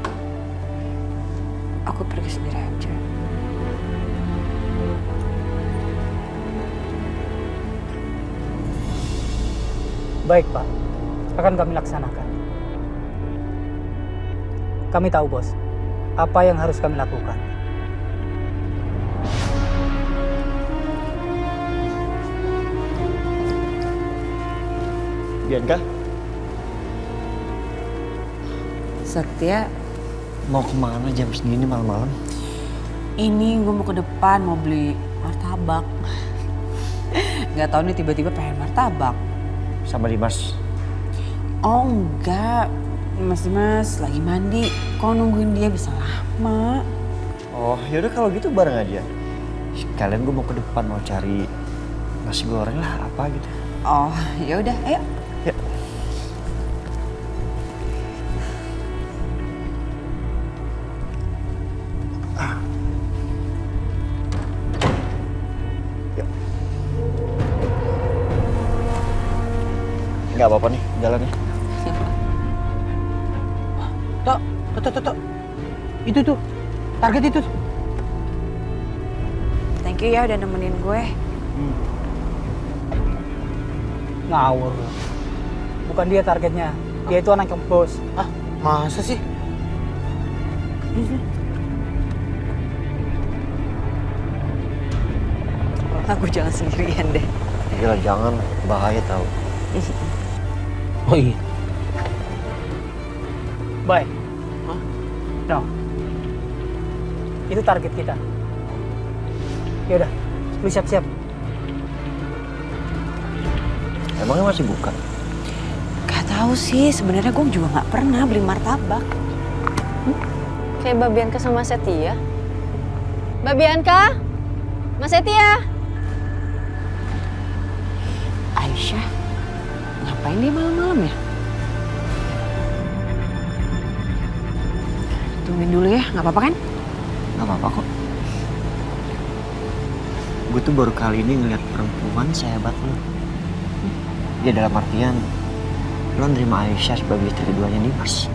Aku pergi sendiri aja. Baik, Pak. Akan kami laksanakan. Kami tahu, Bos, apa yang harus kami lakukan. Bianca, Setia, mau kemana jam segini malam-malam? ini gue mau ke depan mau beli martabak. Nggak tahu nih tiba-tiba pengen martabak. Sama Dimas. Oh enggak, Mas lagi mandi. Kok nungguin dia bisa lama? Oh, yaudah kalau gitu bareng aja. Sekalian gue mau ke depan mau cari nasi goreng lah apa gitu. Oh, ya udah, ayo. Ya. Nggak apa-apa nih jalannya. Tok. Itu tuh, target itu. Thank you ya udah nemenin gue. Ngawur. Bukan dia targetnya, dia itu anak bos. Ah, masa sih? Aku jangan sendirian deh. Gila, jangan, bahaya tau. Oh iya. Baik. No. Itu target kita. Ya udah, lu siap-siap. Emangnya masih buka? Gak tahu sih, sebenarnya gue juga nggak pernah beli martabak. Kayak Mbak Bianca sama Setia. Mbak Bianca? Mas Setia? Aisyah, ngapain dia malam-malam ya? Tungguin dulu ya, nggak apa-apa kan? Nggak apa-apa kok. Gue tuh baru kali ini ngeliat perempuan sehebat lo. Ya dalam artian, lo nerima Aisyah sebagai istri keduanya Dimas.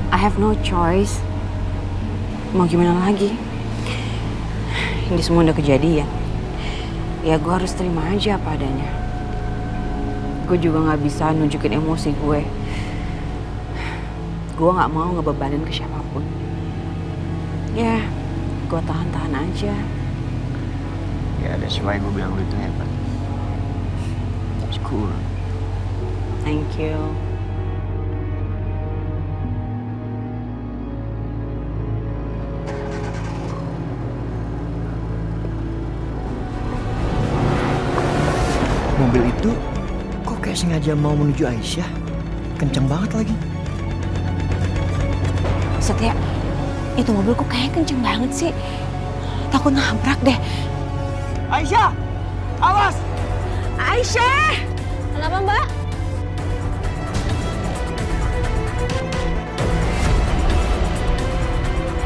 I have no choice. Mau gimana lagi? Ini semua udah kejadian. Ya gue harus terima aja apa adanya. Gue juga gak bisa nunjukin emosi gue. Gue gak mau ngebebanin ke siapapun. Ya, gue tahan-tahan aja. Ya that's why gue bilang lo itu hebat. That's cool. Thank you. Mobil itu kok kayak sengaja mau menuju Aisyah? Kenceng banget lagi. Setia, itu mobil kok kayaknya kenceng banget sih. Takut nabrak deh. Aisyah, awas! Aisyah! Kenapa Mbak?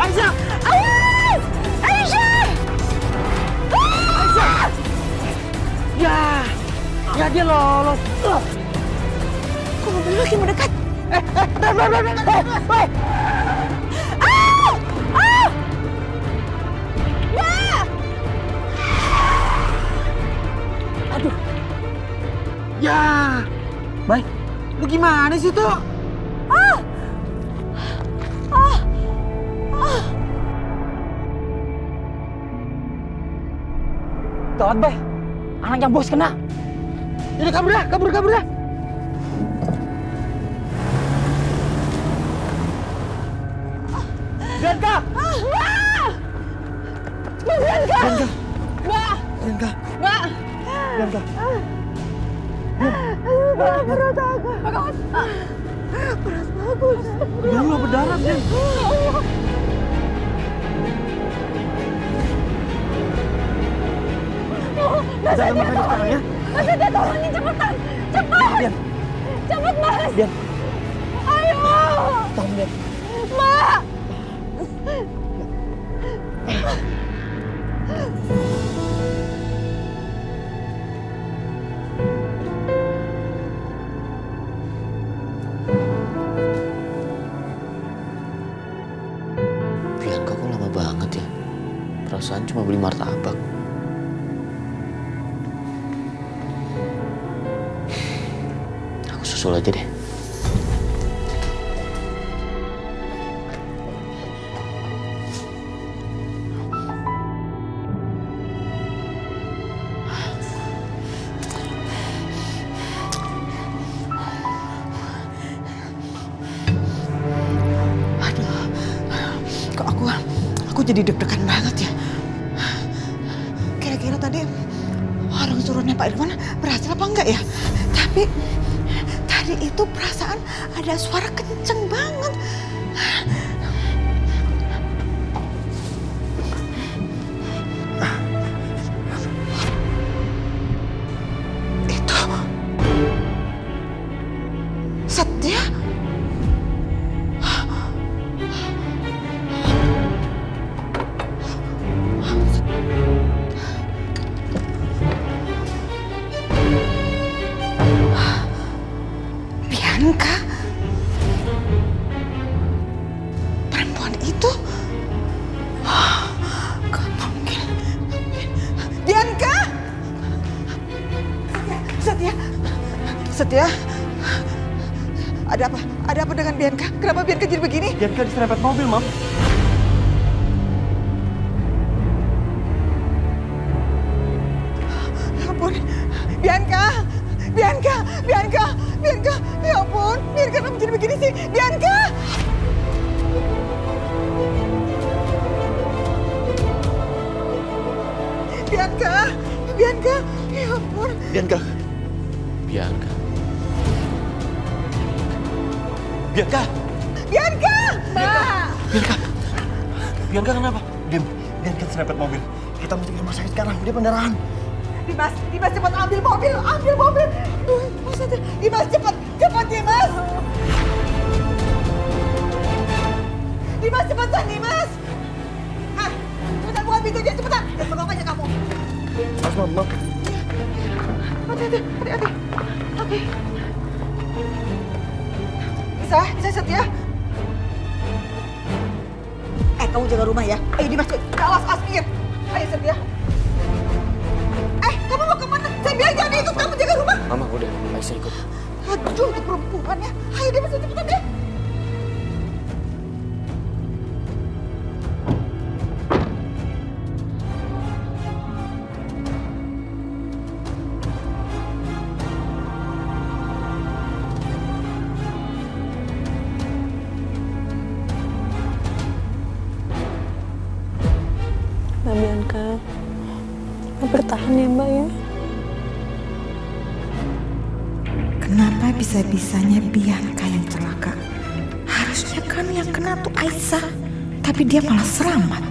Aisyah! Awas! Aisyah! Aisyah! Ya dia lolos. Kok mobil lagi mendekat? Woi! Aduh. Ya. Baik. Lu gimana sih tuh? Gawat, Bay. Anak yang bos kena. Ini kabur dah. Bianca! Bianca! Bianca. Berat aku. Berat bagus. Ya Allah, berdarah, Bian. Mas Kita makan sekarang ya. Mas Setia, tolongin cepetan. Cepat. Bian. Cepat, Mas. Bian. Ayo. Tahan, Bian. Mak. Bianca kok lama banget ya? Perasaan cuma beli martabak. Aku susul aja deh. Kok aku jadi deg-degan banget ya. Kira-kira tadi orang suruhnya Pak Irfan berhasil apa enggak ya? Tapi tadi itu perasaan ada suara kenceng banget. Itu Setia. Bianca? Perempuan itu? Gak mungkin. Bianca? Setia? Setia? Ada apa? Ada apa dengan Bianca? Kenapa Bianca jadi begini? Bianca diserempet mobil, Mam. Ya ampun. Bianca! Bianca! Bianca! Bianca! Ya ampun. Bianca kenapa jadi begini sih? Bianca! Bianca! Bianca! Ya ampun. Bianca. Bianca. Bianca. Bianca! Mbak! Bianca. Bianca kenapa? Bianca diserempet mobil. Kita mesti ke rumah sakit sekarang. Dia pendarahan. Dimas, Dimas cepat ambil mobil, ambil mobil. Dimas cepat, cepat Dimas. Dimas cepetan Dimas. Ah, cepetan buka pintunya cepetan. Ya tolong aja kamu. Mas, Mam. Hati-hati, hati-hati. Oke. Bisa Setia. Kamu jaga rumah ya. Ayo Dimas, awas minggir. Ayo Setia. Kamu mau kemana? Saya bilang jangan ikut, kamu jaga rumah. Mama, udah. Aisyah ikut. Aduh, itu perempuan ya. Ayo Dimas, cepetan deh. Mbak Bianca, bertahan ya Mbak ya. Kenapa bisa-bisanya Bianca yang celaka? Harusnya kan yang kena tuh Aisyah, tapi dia malah selamat.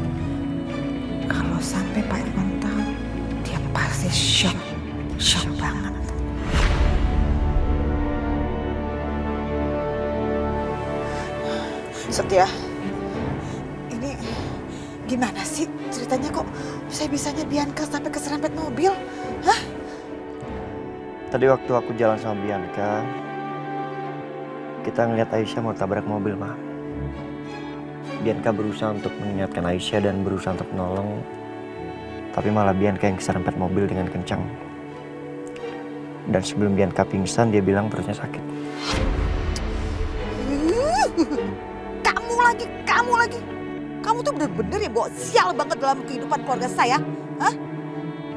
Kalau sampai Pak Irfan tahu, dia pasti shock banget. Setia, ini gimana sih ceritanya kok bisa-bisanya Bianca sampai keserempet mobil? Hah? Tadi waktu aku jalan sama Bianca, kita ngeliat Aisyah mau tabrak mobil, Ma. Bianca berusaha untuk mengingatkan Aisyah dan berusaha untuk menolong, tapi malah Bianca yang keserempet mobil dengan kencang. Dan sebelum Bianca pingsan, dia bilang perutnya sakit. Kamu lagi. Kamu tuh bener-bener ya bawa sial banget dalam kehidupan keluarga saya. Hah?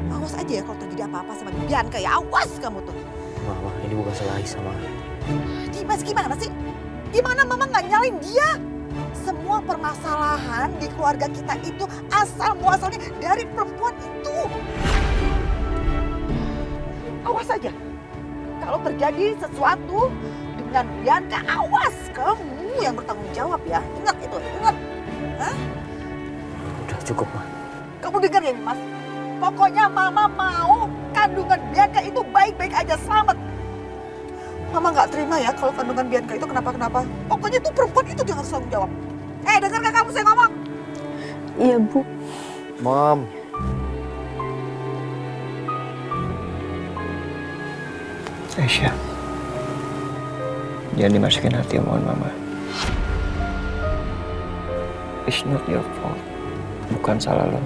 Awas aja ya kalau terjadi apa-apa sama Bianca ya. Awas kamu tuh. Mama, ini bukan salah Aisyah, Ma. Dimas gimana sih? Gimana Mama nggak nyalain dia? Semua permasalahan di keluarga kita itu asal muasalnya dari perempuan itu. saja. Kalau terjadi sesuatu dengan Bianca, awas kamu yang bertanggung jawab ya. Ingat itu, ingat. Hah? Udah cukup, Ma. Kamu dengar ya Mas? Pokoknya Mama mau kandungan Bianca itu baik-baik aja, selamat. Mama nggak terima ya kalau kandungan Bianca itu kenapa-kenapa. Pokoknya itu perempuan itu yang harus tanggung jawab. Dengar gak kamu saya ngomong? Iya, Bu. Mom. Aisyah. Jangan dimasukin hati omongan Mama. It's not your fault. Bukan salah lo.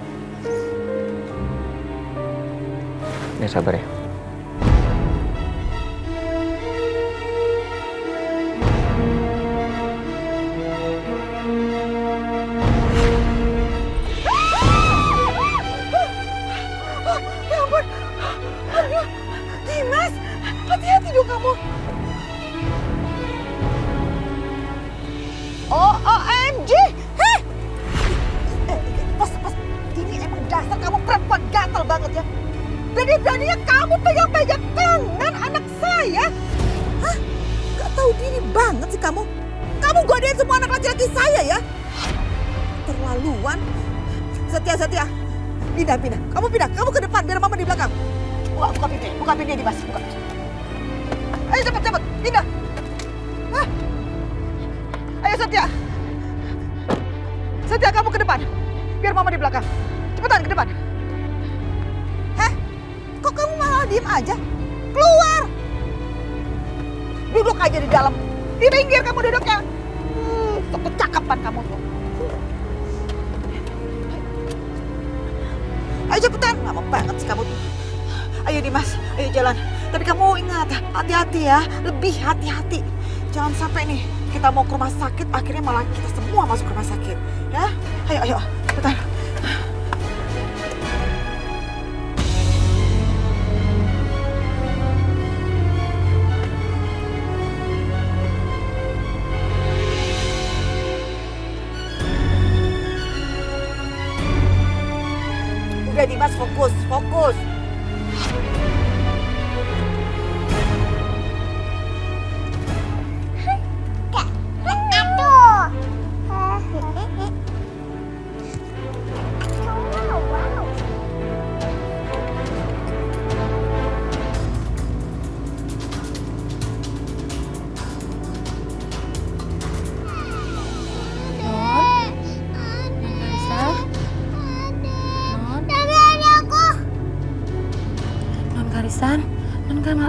Ya sabar ya. Ya ampun. Aduh, Dimas, hati-hati dong kamu. OMG! Hei! Pas, ini emang dasar kamu perempuan gatel banget ya. Berani-beraninya kamu pegang-pegang tangan anak saya. Hah? Gak tahu diri banget sih kamu. Kamu godain semua anak laki-laki saya ya. Terlaluan. Setia. Pindah. Kamu pindah. Kamu ke depan biar Mama di belakang. Buka pintunya Dimas. Buka. Ayo cepat. Pindah. Hah? Ayo Setia. Setia kamu ke depan. Biar Mama di belakang. Cepetan ke depan. Hah? Kok kamu malah diem aja? Keluar. Duduk aja di dalam. Di pinggir kamu duduknya. Kecakapan kamu tuh. Ayo cepetan. Lama banget sih kamu tuh. Ayo Dimas, ayo jalan. Tapi kamu ingat, hati-hati ya. Lebih hati-hati. Jangan sampai nih kita mau ke rumah sakit, akhirnya malah kita semua masuk ke rumah sakit. Ya, ayo, cepetan. Udah Dimas, fokus.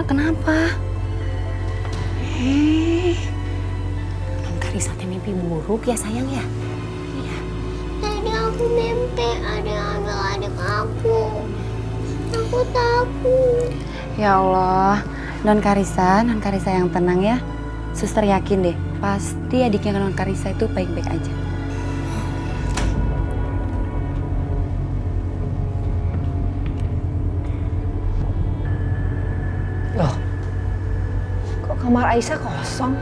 Kenapa? Non Karisa teh mimpi buruk ya sayang ya? Iya. Tadi aku mimpi ada adik aku. Aku takut. Ya Allah, Non Karisa yang tenang ya. Suster yakin deh, pasti adiknya Non Karisa itu baik-baik aja. Loh, kok kamar Aisyah kosong?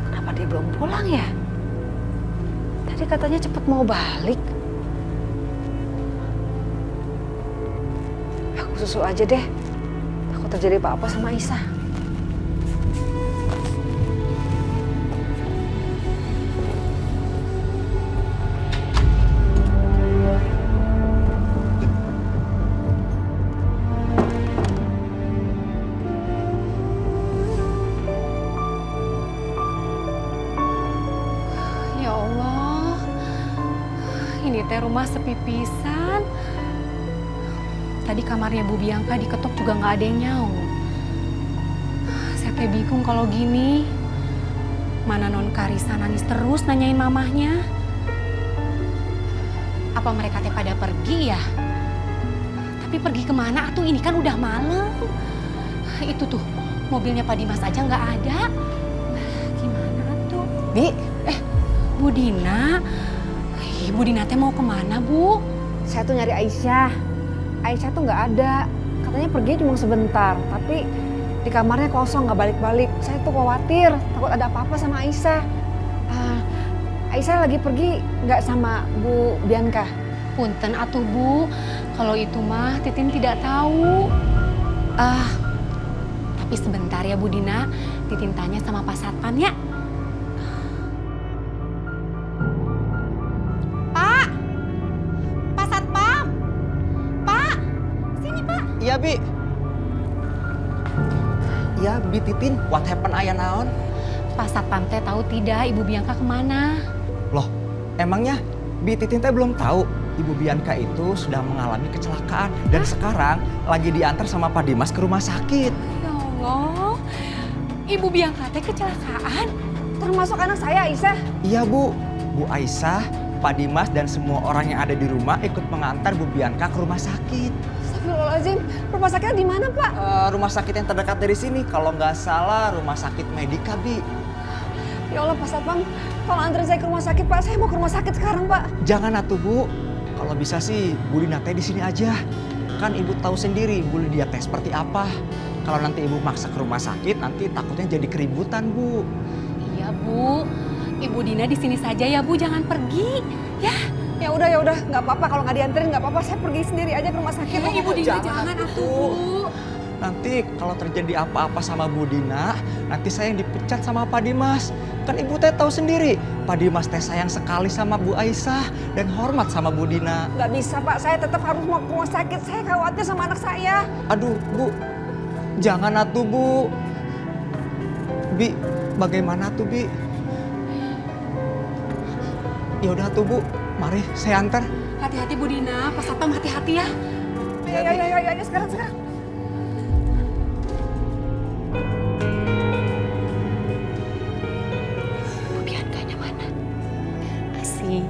Kenapa dia belum pulang ya? Tadi katanya cepet mau balik. Aku susul aja deh. Takut terjadi apa-apa sama Aisyah. Rumah sepi pisan. Tadi kamarnya Bu Bianca diketok juga nggak ada yang nyaut. Saya teh bingung kalau gini. Mana Non Karisa nangis terus nanyain mamahnya. Apa mereka teh pada pergi ya? Tapi pergi kemana tuh? Ini kan udah malam. Itu tuh mobilnya Pak Dimas aja nggak ada. Gimana tuh? Bu Dina. Bu Dina teh mau kemana, Bu? Saya tuh nyari Aisyah. Aisyah tuh nggak ada. Katanya pergi cuma sebentar. Tapi di kamarnya kosong, nggak balik-balik. Saya tuh khawatir, takut ada apa-apa sama Aisyah. Aisyah lagi pergi nggak sama Bu Bianca? Punten atuh Bu, kalau itu mah Titin tidak tahu. Tapi sebentar ya Bu Dina, Titin tanya sama Pak Satpam ya. Pak! Pak Satpam! Pak! Sini Pak! Iya, Bi. Iya, Bi Titin, what happened aya naon? Pak Satpam teh tahu tidak Ibu Bianca kemana? Loh, emangnya Bi Titin teh belum tahu Ibu Bianca itu sudah mengalami kecelakaan dan sekarang lagi diantar sama Pak Dimas ke rumah sakit. Ya Allah, Ibu Bianca teh kecelakaan? Termasuk anak saya, Aisyah. Iya, Bu. Bu Aisyah, Pak Dimas dan semua orang yang ada di rumah ikut mengantar Bu Bianca ke rumah sakit. Astagfirullahaladzim, rumah sakitnya di mana, Pak? Rumah sakit yang terdekat dari sini, kalau nggak salah Rumah Sakit Medika, Bi. Ya Allah, Pak Satpam, kalau anterin saya ke rumah sakit, Pak. Saya mau ke rumah sakit sekarang, Pak. Jangan atuh, Bu. Kalau bisa sih Bu Lina teh di sini aja. Kan Ibu tahu sendiri Bu Lydia teh seperti apa. Kalau nanti Ibu maksa ke rumah sakit, nanti takutnya jadi keributan, Bu. Iya, Bu. Ibu Dina di sini saja ya, Bu. Jangan pergi. Ya. Ya udah, nggak apa-apa. Kalau nggak dianterin nggak apa-apa. Saya pergi sendiri aja ke rumah sakit. Ya, Ibu Dina jangan atuh, Bu. Nanti kalau terjadi apa-apa sama Bu Dina, nanti saya yang dipecat sama Pak Dimas. Kan Ibu teh tahu sendiri, Pak Dimas teh sayang sekali sama Bu Aisyah dan hormat sama Bu Dina. Nggak bisa, Pak. Saya tetap harus mau ke rumah sakit. Saya khawatir sama anak saya. Aduh, Bu. Jangan atuh, Bu. Bi, bagaimana tuh, Bi? Ya udah tuh, Bu. Mari saya antar. Hati-hati Bu Dina, Pak Satpam hati-hati ya. Ya, sekarang. Bu Biancanya mana? Asih,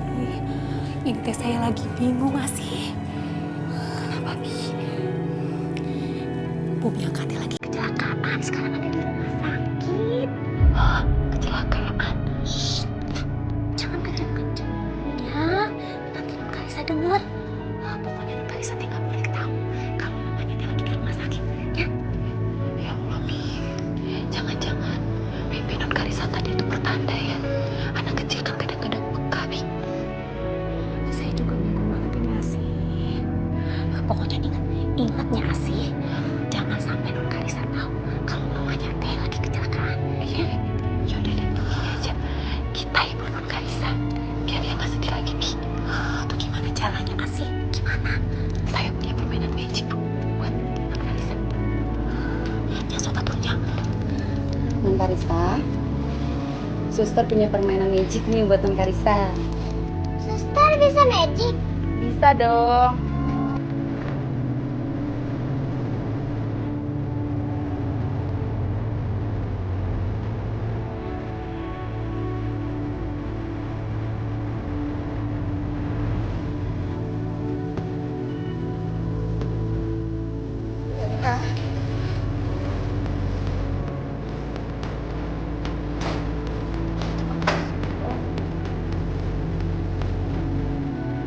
ini teh saya lagi bingung Asih. Kenapa Bi? Bu Bianca teh lagi kecelakaan, sekarang ada di rumah sakit. Kecelakaan? Shh. Jangan kenceng-kenceng. Ya, nanti Nun Kalisa dengar. Pokoknya Nun Kalisa teh gak boleh tahu kalau mamanya teh lagi di rumah sakit. Ya? Ya Allah, Bi. Jangan-jangan mimpi Nun Kalisa tadi itu pertanda ya. Anak kecil kan kadang-kadang peka, Bi. Saya juga bingung banget ini Asih. Pokoknya ingatnya Asih. Jangan sampai Nun Kalisa tahu kalau mamanya teh lagi kecelakaan. Ya? Yaudah deh, gini aja. Kita hibur Nun Kalisa. Biar dia gak sedih lagi, Bi. Tuh gimana caranya, Asih? Gimana? Saya punya permainan magic, Bu. Buat Nun Kalisa. Ya, sobat punya. Nun Kalisa, Suster punya permainan magic nih buat Nun Kalisa. Suster bisa magic? Bisa dong.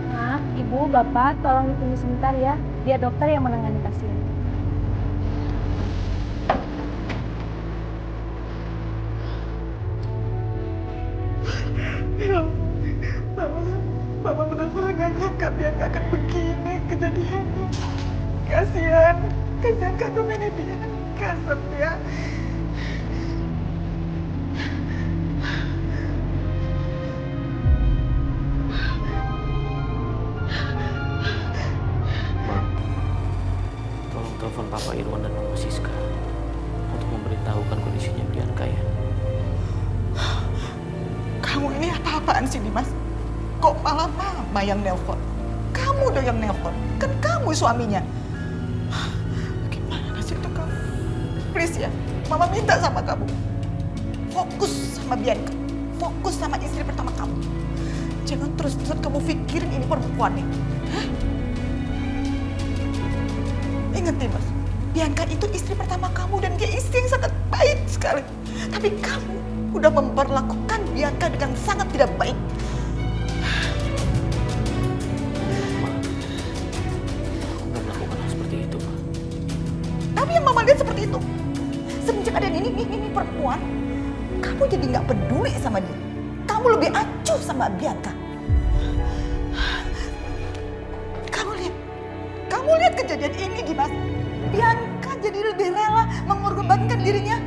Maaf, Ibu, Bapak, tolong ditunggu sebentar ya. Biar dokter yang menangani pasien. Mama benar-benar gak nyangka dia gak akan begini kejadiannya. Kasihan kandung ini dia. Kasep ya. Tolong telepon Papa Irwan dan Mama Siska untuk memberitahukan kondisinya Bianca ya. Kamu ini apa-apaan sih, Dimas? Kok malah Mama yang nelpon? Kamu dong yang nelpon. Kan kamu suaminya. Gimana sih itu kamu? Please ya, Mama minta sama kamu. Fokus sama Bianca. Fokus sama istri pertama kamu. Jangan terus-terusan kamu pikirin ini perempuan nih. Hah? Ingat Dimas, Bianca itu istri pertama kamu dan dia istri yang sangat baik sekali. Tapi kamu udah memperlakukan Bianca dengan sangat tidak baik. Aku gak melakukan hal seperti itu, Ma. Tapi yang Mama lihat seperti itu. Semenjak ada ini perempuan, kamu jadi nggak peduli sama dia. Kamu lebih acuh sama Bianca. Kamu lihat kejadian ini, Dimas. Bianca jadi lebih rela mengorbankan dirinya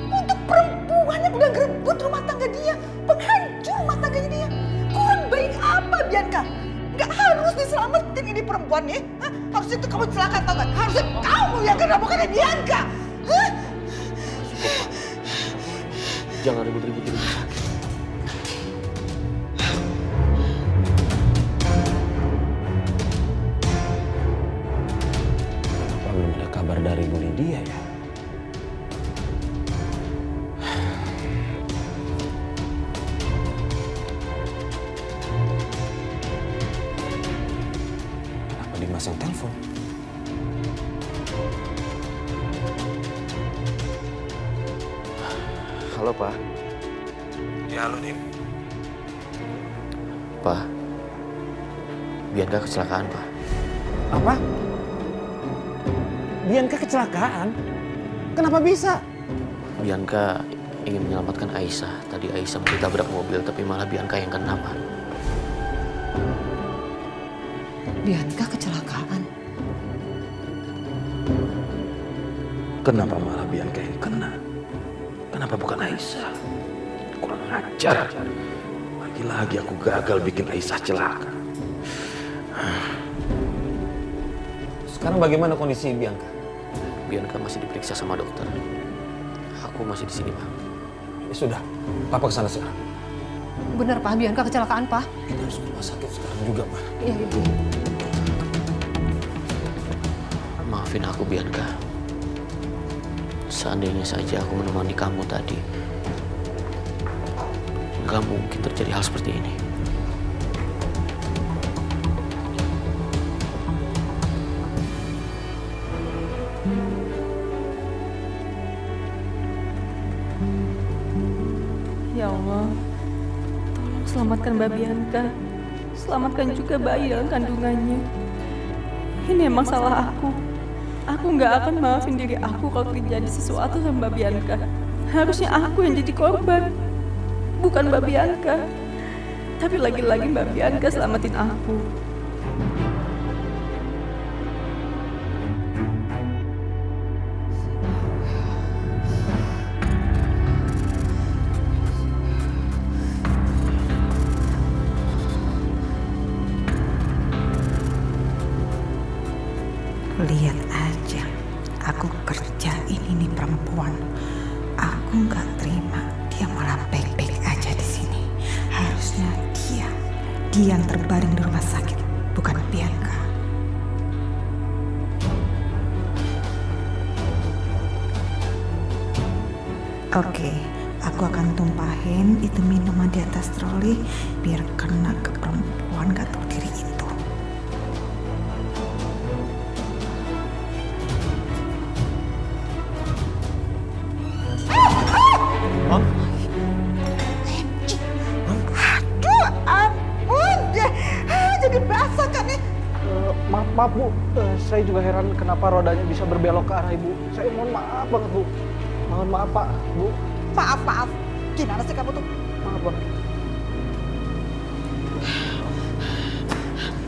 untuk perempuan yang udah ngerebut rumah tangga dia, penghancur rumah tangganya dia. Kurang baik apa Bianca? Gak harus diselamatin ini perempuan nih. Hah? Harusnya itu kamu celaka tau gak? Harusnya kamu yang kena bukannya Bianca. Hah? Jangan ribut-ribut di rumah sakit. Kenapa belum ada kabar dari Bu Lydia ya? Kenapa Dimas yang telepon? Halo, Pak. Ya, halo, Dim. Pak, Bianca kecelakaan, Pak. Apa? Bianca kecelakaan? Kenapa bisa? Bianca ingin menyelamatkan Aisyah. Tadi Aisyah mau ditabrak mobil, tapi malah Bianca yang kena, Pak. Bianca kecelakaan. Kenapa malah Bianca yang kena? Kenapa bukan Aisyah? Kurang ajar. Lagi-lagi aku gagal bikin Aisyah celaka. Sekarang bagaimana kondisi Bianca? Bianca masih diperiksa sama dokter. Aku masih di sini, Pak. Ya sudah, Papa kesana sekarang. Benar, Pak. Bianca kecelakaan, Pak. Kita harus ke rumah sakit sekarang juga, Pak. Iya, Ibu. Maafin aku, Bianca. Seandainya saja aku menemani kamu tadi, gak mungkin terjadi hal seperti ini. Ya Allah, tolong selamatkan Mbak Bianca. Selamatkan juga bayi dalam kandungannya. Ini emang salah aku. Aku nggak akan maafin diri aku kalau terjadi sesuatu sama Mbak Bianca. Harusnya aku yang jadi korban, bukan Mbak Bianca. Tapi lagi-lagi Mbak Bianca selamatin aku. Lihat aja, aku kerjain ini perempuan. Aku nggak terima dia malah baik-baik aja di sini. Harusnya dia yang terbaring di rumah sakit, bukan Bianca. Oke, aku akan tumpahin itu minuman di atas troli biar kena ke perempuan gak tahu diri itu. Aduh, ampun deh. Jadi basah kan nih. Maaf Bu, saya juga heran kenapa rodanya bisa berbelok ke arah Ibu. Saya mohon maaf banget Bu. Mohon maaf Pak, Bu. Maaf. Gimana sih kamu tuh? Maaf banget.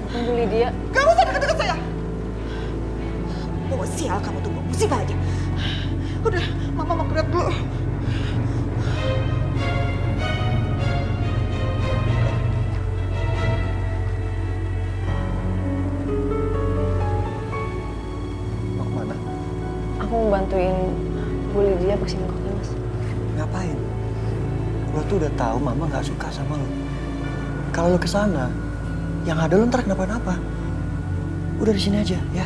Bu Lydia. Gak usah deket-deket saya. Oh, sial kamu tuh, musibah aja. Udah, Mama mau gerak dulu. Mau kemana? Aku mau bantuin Bu Lydia bersihin koknya, Mas. Ngapain? Lo tuh udah tahu Mama nggak suka sama lo. Kalau lo kesana, yang ada lo ntar kenapa-napa. Udah di sini aja, ya.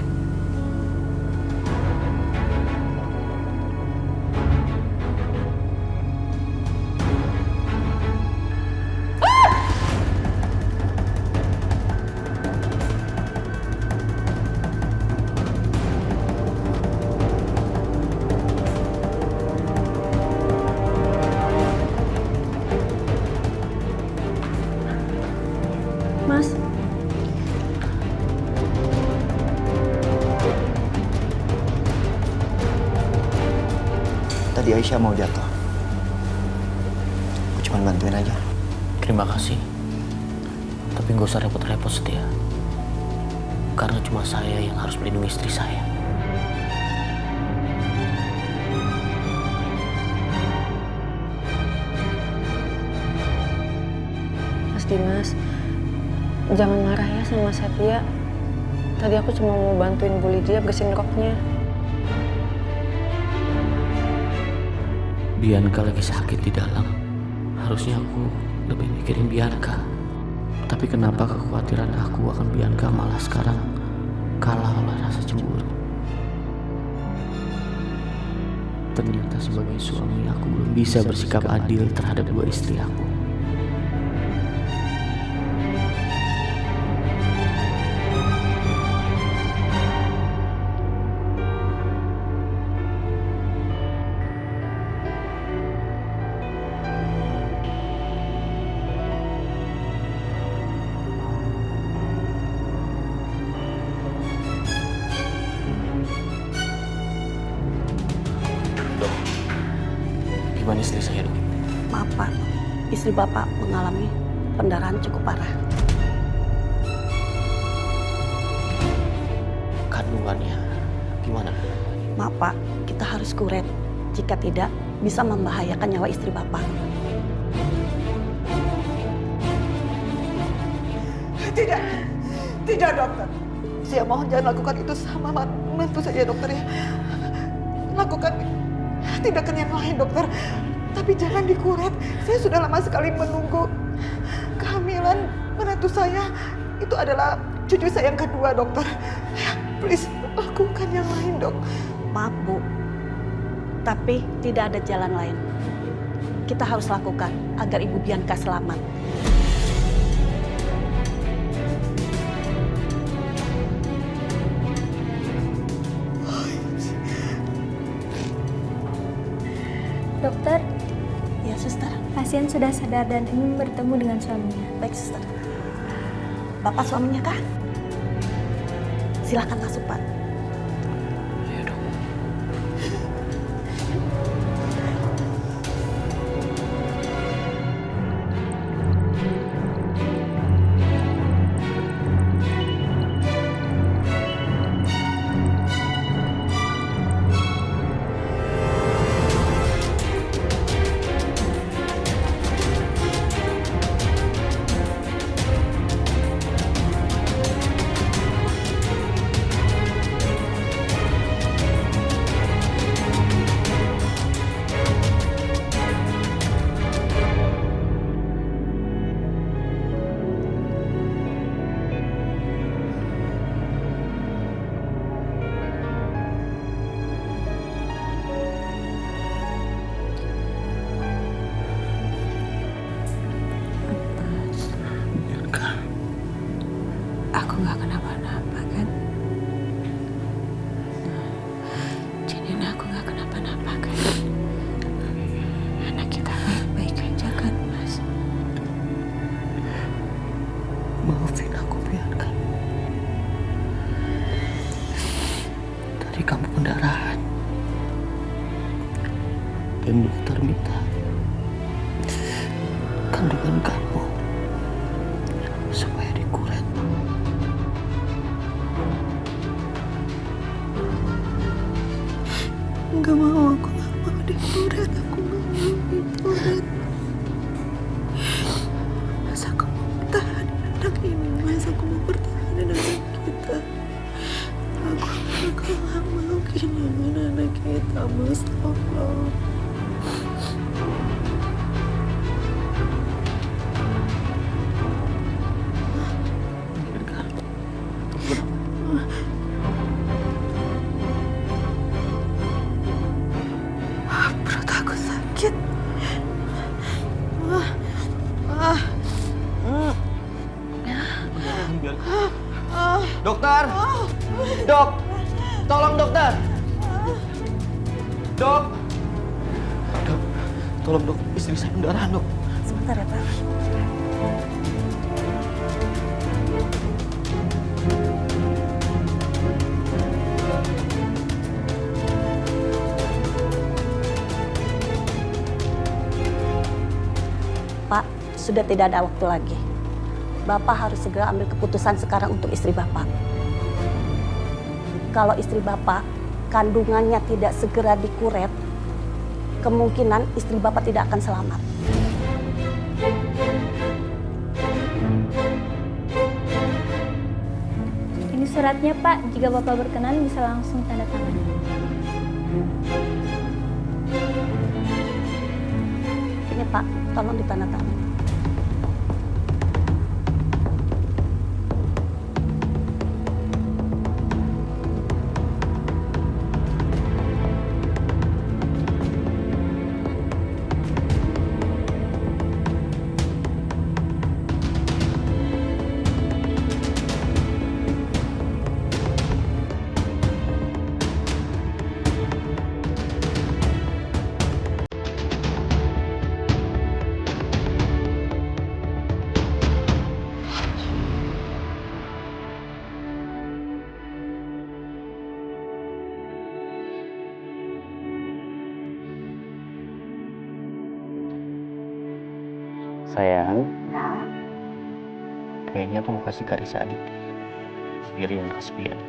Mas. Tadi Aisyah mau jatuh. Aku cuma bantuin aja. Terima kasih. Tapi gak usah repot-repot, Setia. Karena cuma saya yang harus melindungi istri saya. Mas. Jangan marah ya sama Setia. Tadi aku cuma mau bantuin Bu Lydia bersihin roknya. Bianca lagi sakit di dalam. Harusnya aku lebih mikirin Bianca. Tapi kenapa kekhawatiran aku akan Bianca malah sekarang kalah oleh rasa cemburu? Ternyata sebagai suami aku belum bisa bersikap adil terhadap dua istri aku. Gimana istri saya, Dok? Maaf Pak, istri Bapak mengalami pendarahan cukup parah. Kandungannya gimana? Maaf Pak, kita harus kuret. Jika tidak, bisa membahayakan nyawa istri Bapak. Tidak dokter. Saya mohon jangan lakukan itu sama mantu saja dokter ya. Lakukan tindakan yang lain dokter. Tapi jangan dikuret. Saya sudah lama sekali menunggu kehamilan menantu saya. Itu adalah cucu saya yang kedua dokter. Please lakukan yang lain dok. Maaf Bu, tapi tidak ada jalan lain. Kita harus lakukan agar Ibu Bianca selamat. Dokter, ya suster. pasien sudah sadar dan ingin bertemu dengan suaminya. Baik suster. Bapak suaminya kah? Silakan masuk Pak. Aku nggak kenapa-napa kan? Janin aku nggak kenapa-napa kan? Anak kita baik-baik aja kan, Mas? Maafin aku, Bianca. Tadi kamu pendarahan. Dan dokter minta kandungan kamu supaya dikuret. Nggak mau, aku nggak mau dikuret. Aku nggak mau dikuret. Mas, aku mau bertahan anak ini. Mas, aku mau bertahan anak kita. Aku nggak mau kehilangan anak kita, Mas. Tolong. Perut aku sakit. Dokter! Dok! Tolong dokter! Dok! Dok, tolong dok, istri saya pendarahan dok. Sebentar ya Pak. Pak, sudah tidak ada waktu lagi. Bapak harus segera ambil keputusan sekarang untuk istri Bapak. Kalau istri Bapak kandungannya tidak segera dikuret, kemungkinan istri Bapak tidak akan selamat. Ini suratnya, Pak. Jika Bapak berkenan bisa langsung tanda tangan. Ini Pak, tolong ditandatangani. Sayang, kayaknya aku mau kasih Karisa adik sendiri yang kesepian.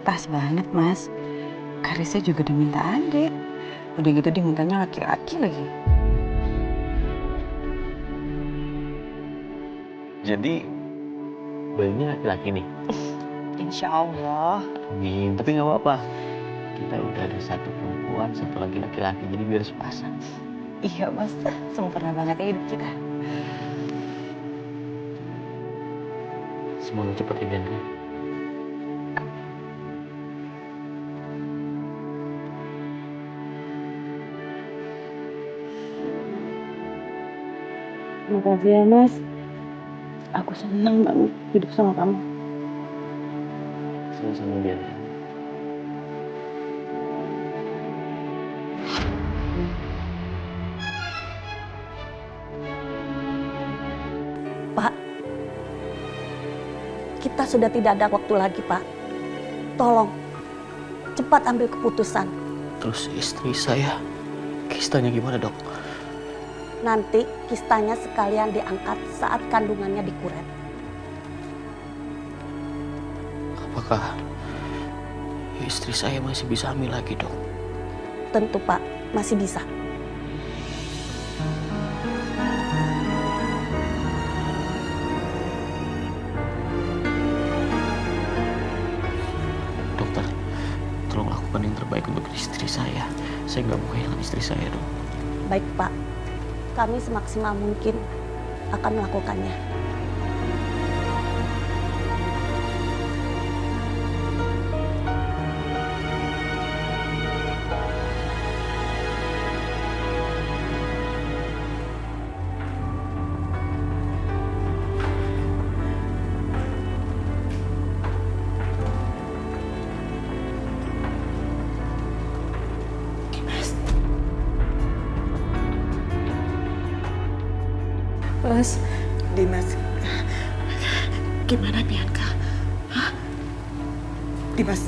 Pas banget, Mas. Karisa juga udah minta adik. Udah gitu dia mintanya laki-laki lagi. Jadi, bayinya laki-laki nih? Insya Allah. Amin, tapi nggak apa-apa. Kita udah ada satu perempuan, satu lagi laki-laki, jadi biar sepasang. Iya, Mas. Sempurna banget ya hidup kita. Semoga cepat ya, Bianca. Makasih ya, Mas. Aku senang banget hidup sama kamu. Sama-sama, Bianca. Pak, kita sudah tidak ada waktu lagi, Pak. Tolong, cepat ambil keputusan. Terus istri saya, kistanya gimana, Dok? Nanti kistanya sekalian diangkat saat kandungannya dikuret. Apakah istri saya masih bisa hamil lagi, Dok? Tentu, Pak, masih bisa. Dokter, tolong lakukan yang terbaik untuk istri saya. Saya nggak mau kehilangan istri saya, Dok. Baik, Pak. Kami semaksimal mungkin akan melakukannya. Mas. Dimas. Gimana Bianca? Hah? Dimas.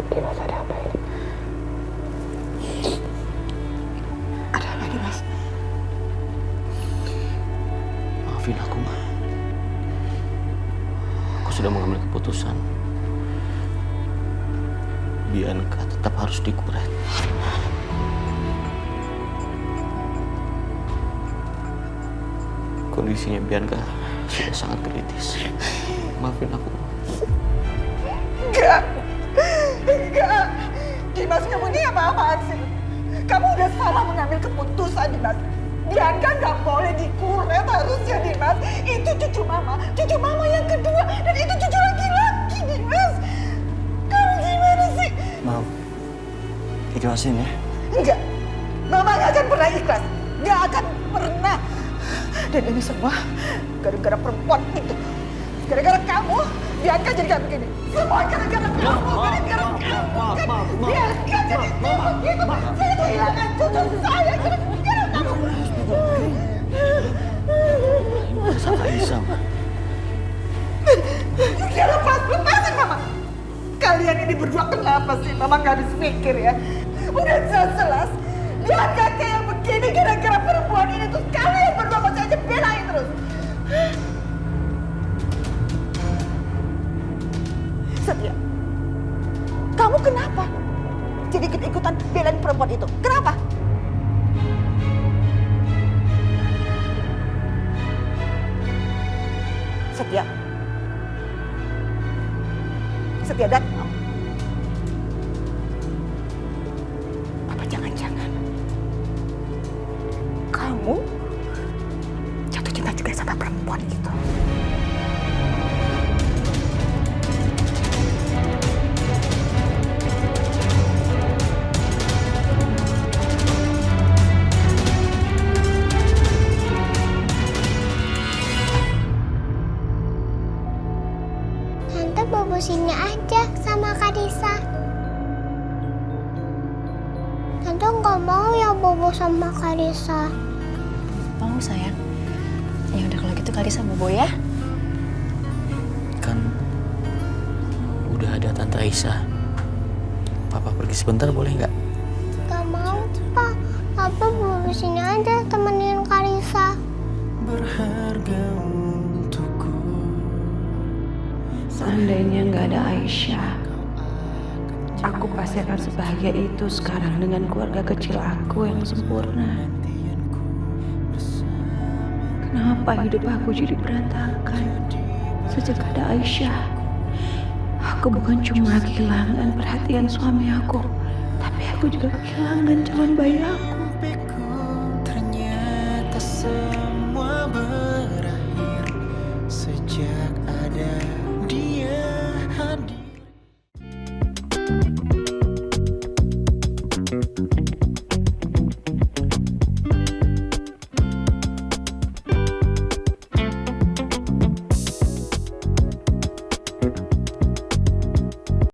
Dimas, ada apa ini? Ada apa, Dimas? Maafin aku, Ma. Aku sudah mengambil keputusan. Bianca tetap harus dikuret. Kondisinya Bianca sudah sangat kritis. Maafin aku. Enggak. Dimas, kamu ini apa-apaan sih? Kamu udah salah mengambil keputusan, Dimas. Bianca nggak boleh dikuret harusnya, Dimas. Itu cucu mama yang kedua, dan itu cucu laki-laki, Dimas. Kamu gimana sih? Maaf, ikhlasin ya. Enggak, mama nggak akan pernah ikhlas. Nggak akan pernah. Dan ini semua gara-gara perempuan itu. Gara-gara kamu, Bianca jadi kayak begini. Semua gara-gara kamu, gara-gara kamu. Bianca jadi begitu. Saya kehilangan cucu saya gara-gara kamu. Salah Aisyah, Ma. Ya lepasin mama. Kalian ini berdua kenapa sih? Mama nggak habis pikir ya. Udah jelas-jelas Bianca kayak begini gara-gara perempuan ini. Terus kalian berdua masih aja belain terus. Setia, kamu kenapa jadi ikut-ikutan belain perempuan itu? Kenapa? Setia. Setia dan apa jangan-jangan kamu jatuh cinta juga sama perempuan itu? Tante bobo sini aja sama Kak Risa. Tante nggak mau ya bobo sama Kak Risa. Mau sayang? Ya udah kalau gitu Kak Risa bobo ya. Kan udah ada Tante Aisyah. Papa pergi sebentar boleh nggak? Gak mau, Pak. Papa bobo sini aja temenin Kak Risa. Berharga untukku. Seandainya nggak ada Aisyah, aku pasti akan sebahagia itu sekarang dengan keluarga kecil aku yang sempurna. Kenapa hidup aku jadi berantakan sejak ada Aisyah? Aku bukan cuma kehilangan perhatian suami aku, tapi aku juga kehilangan calon bayi aku.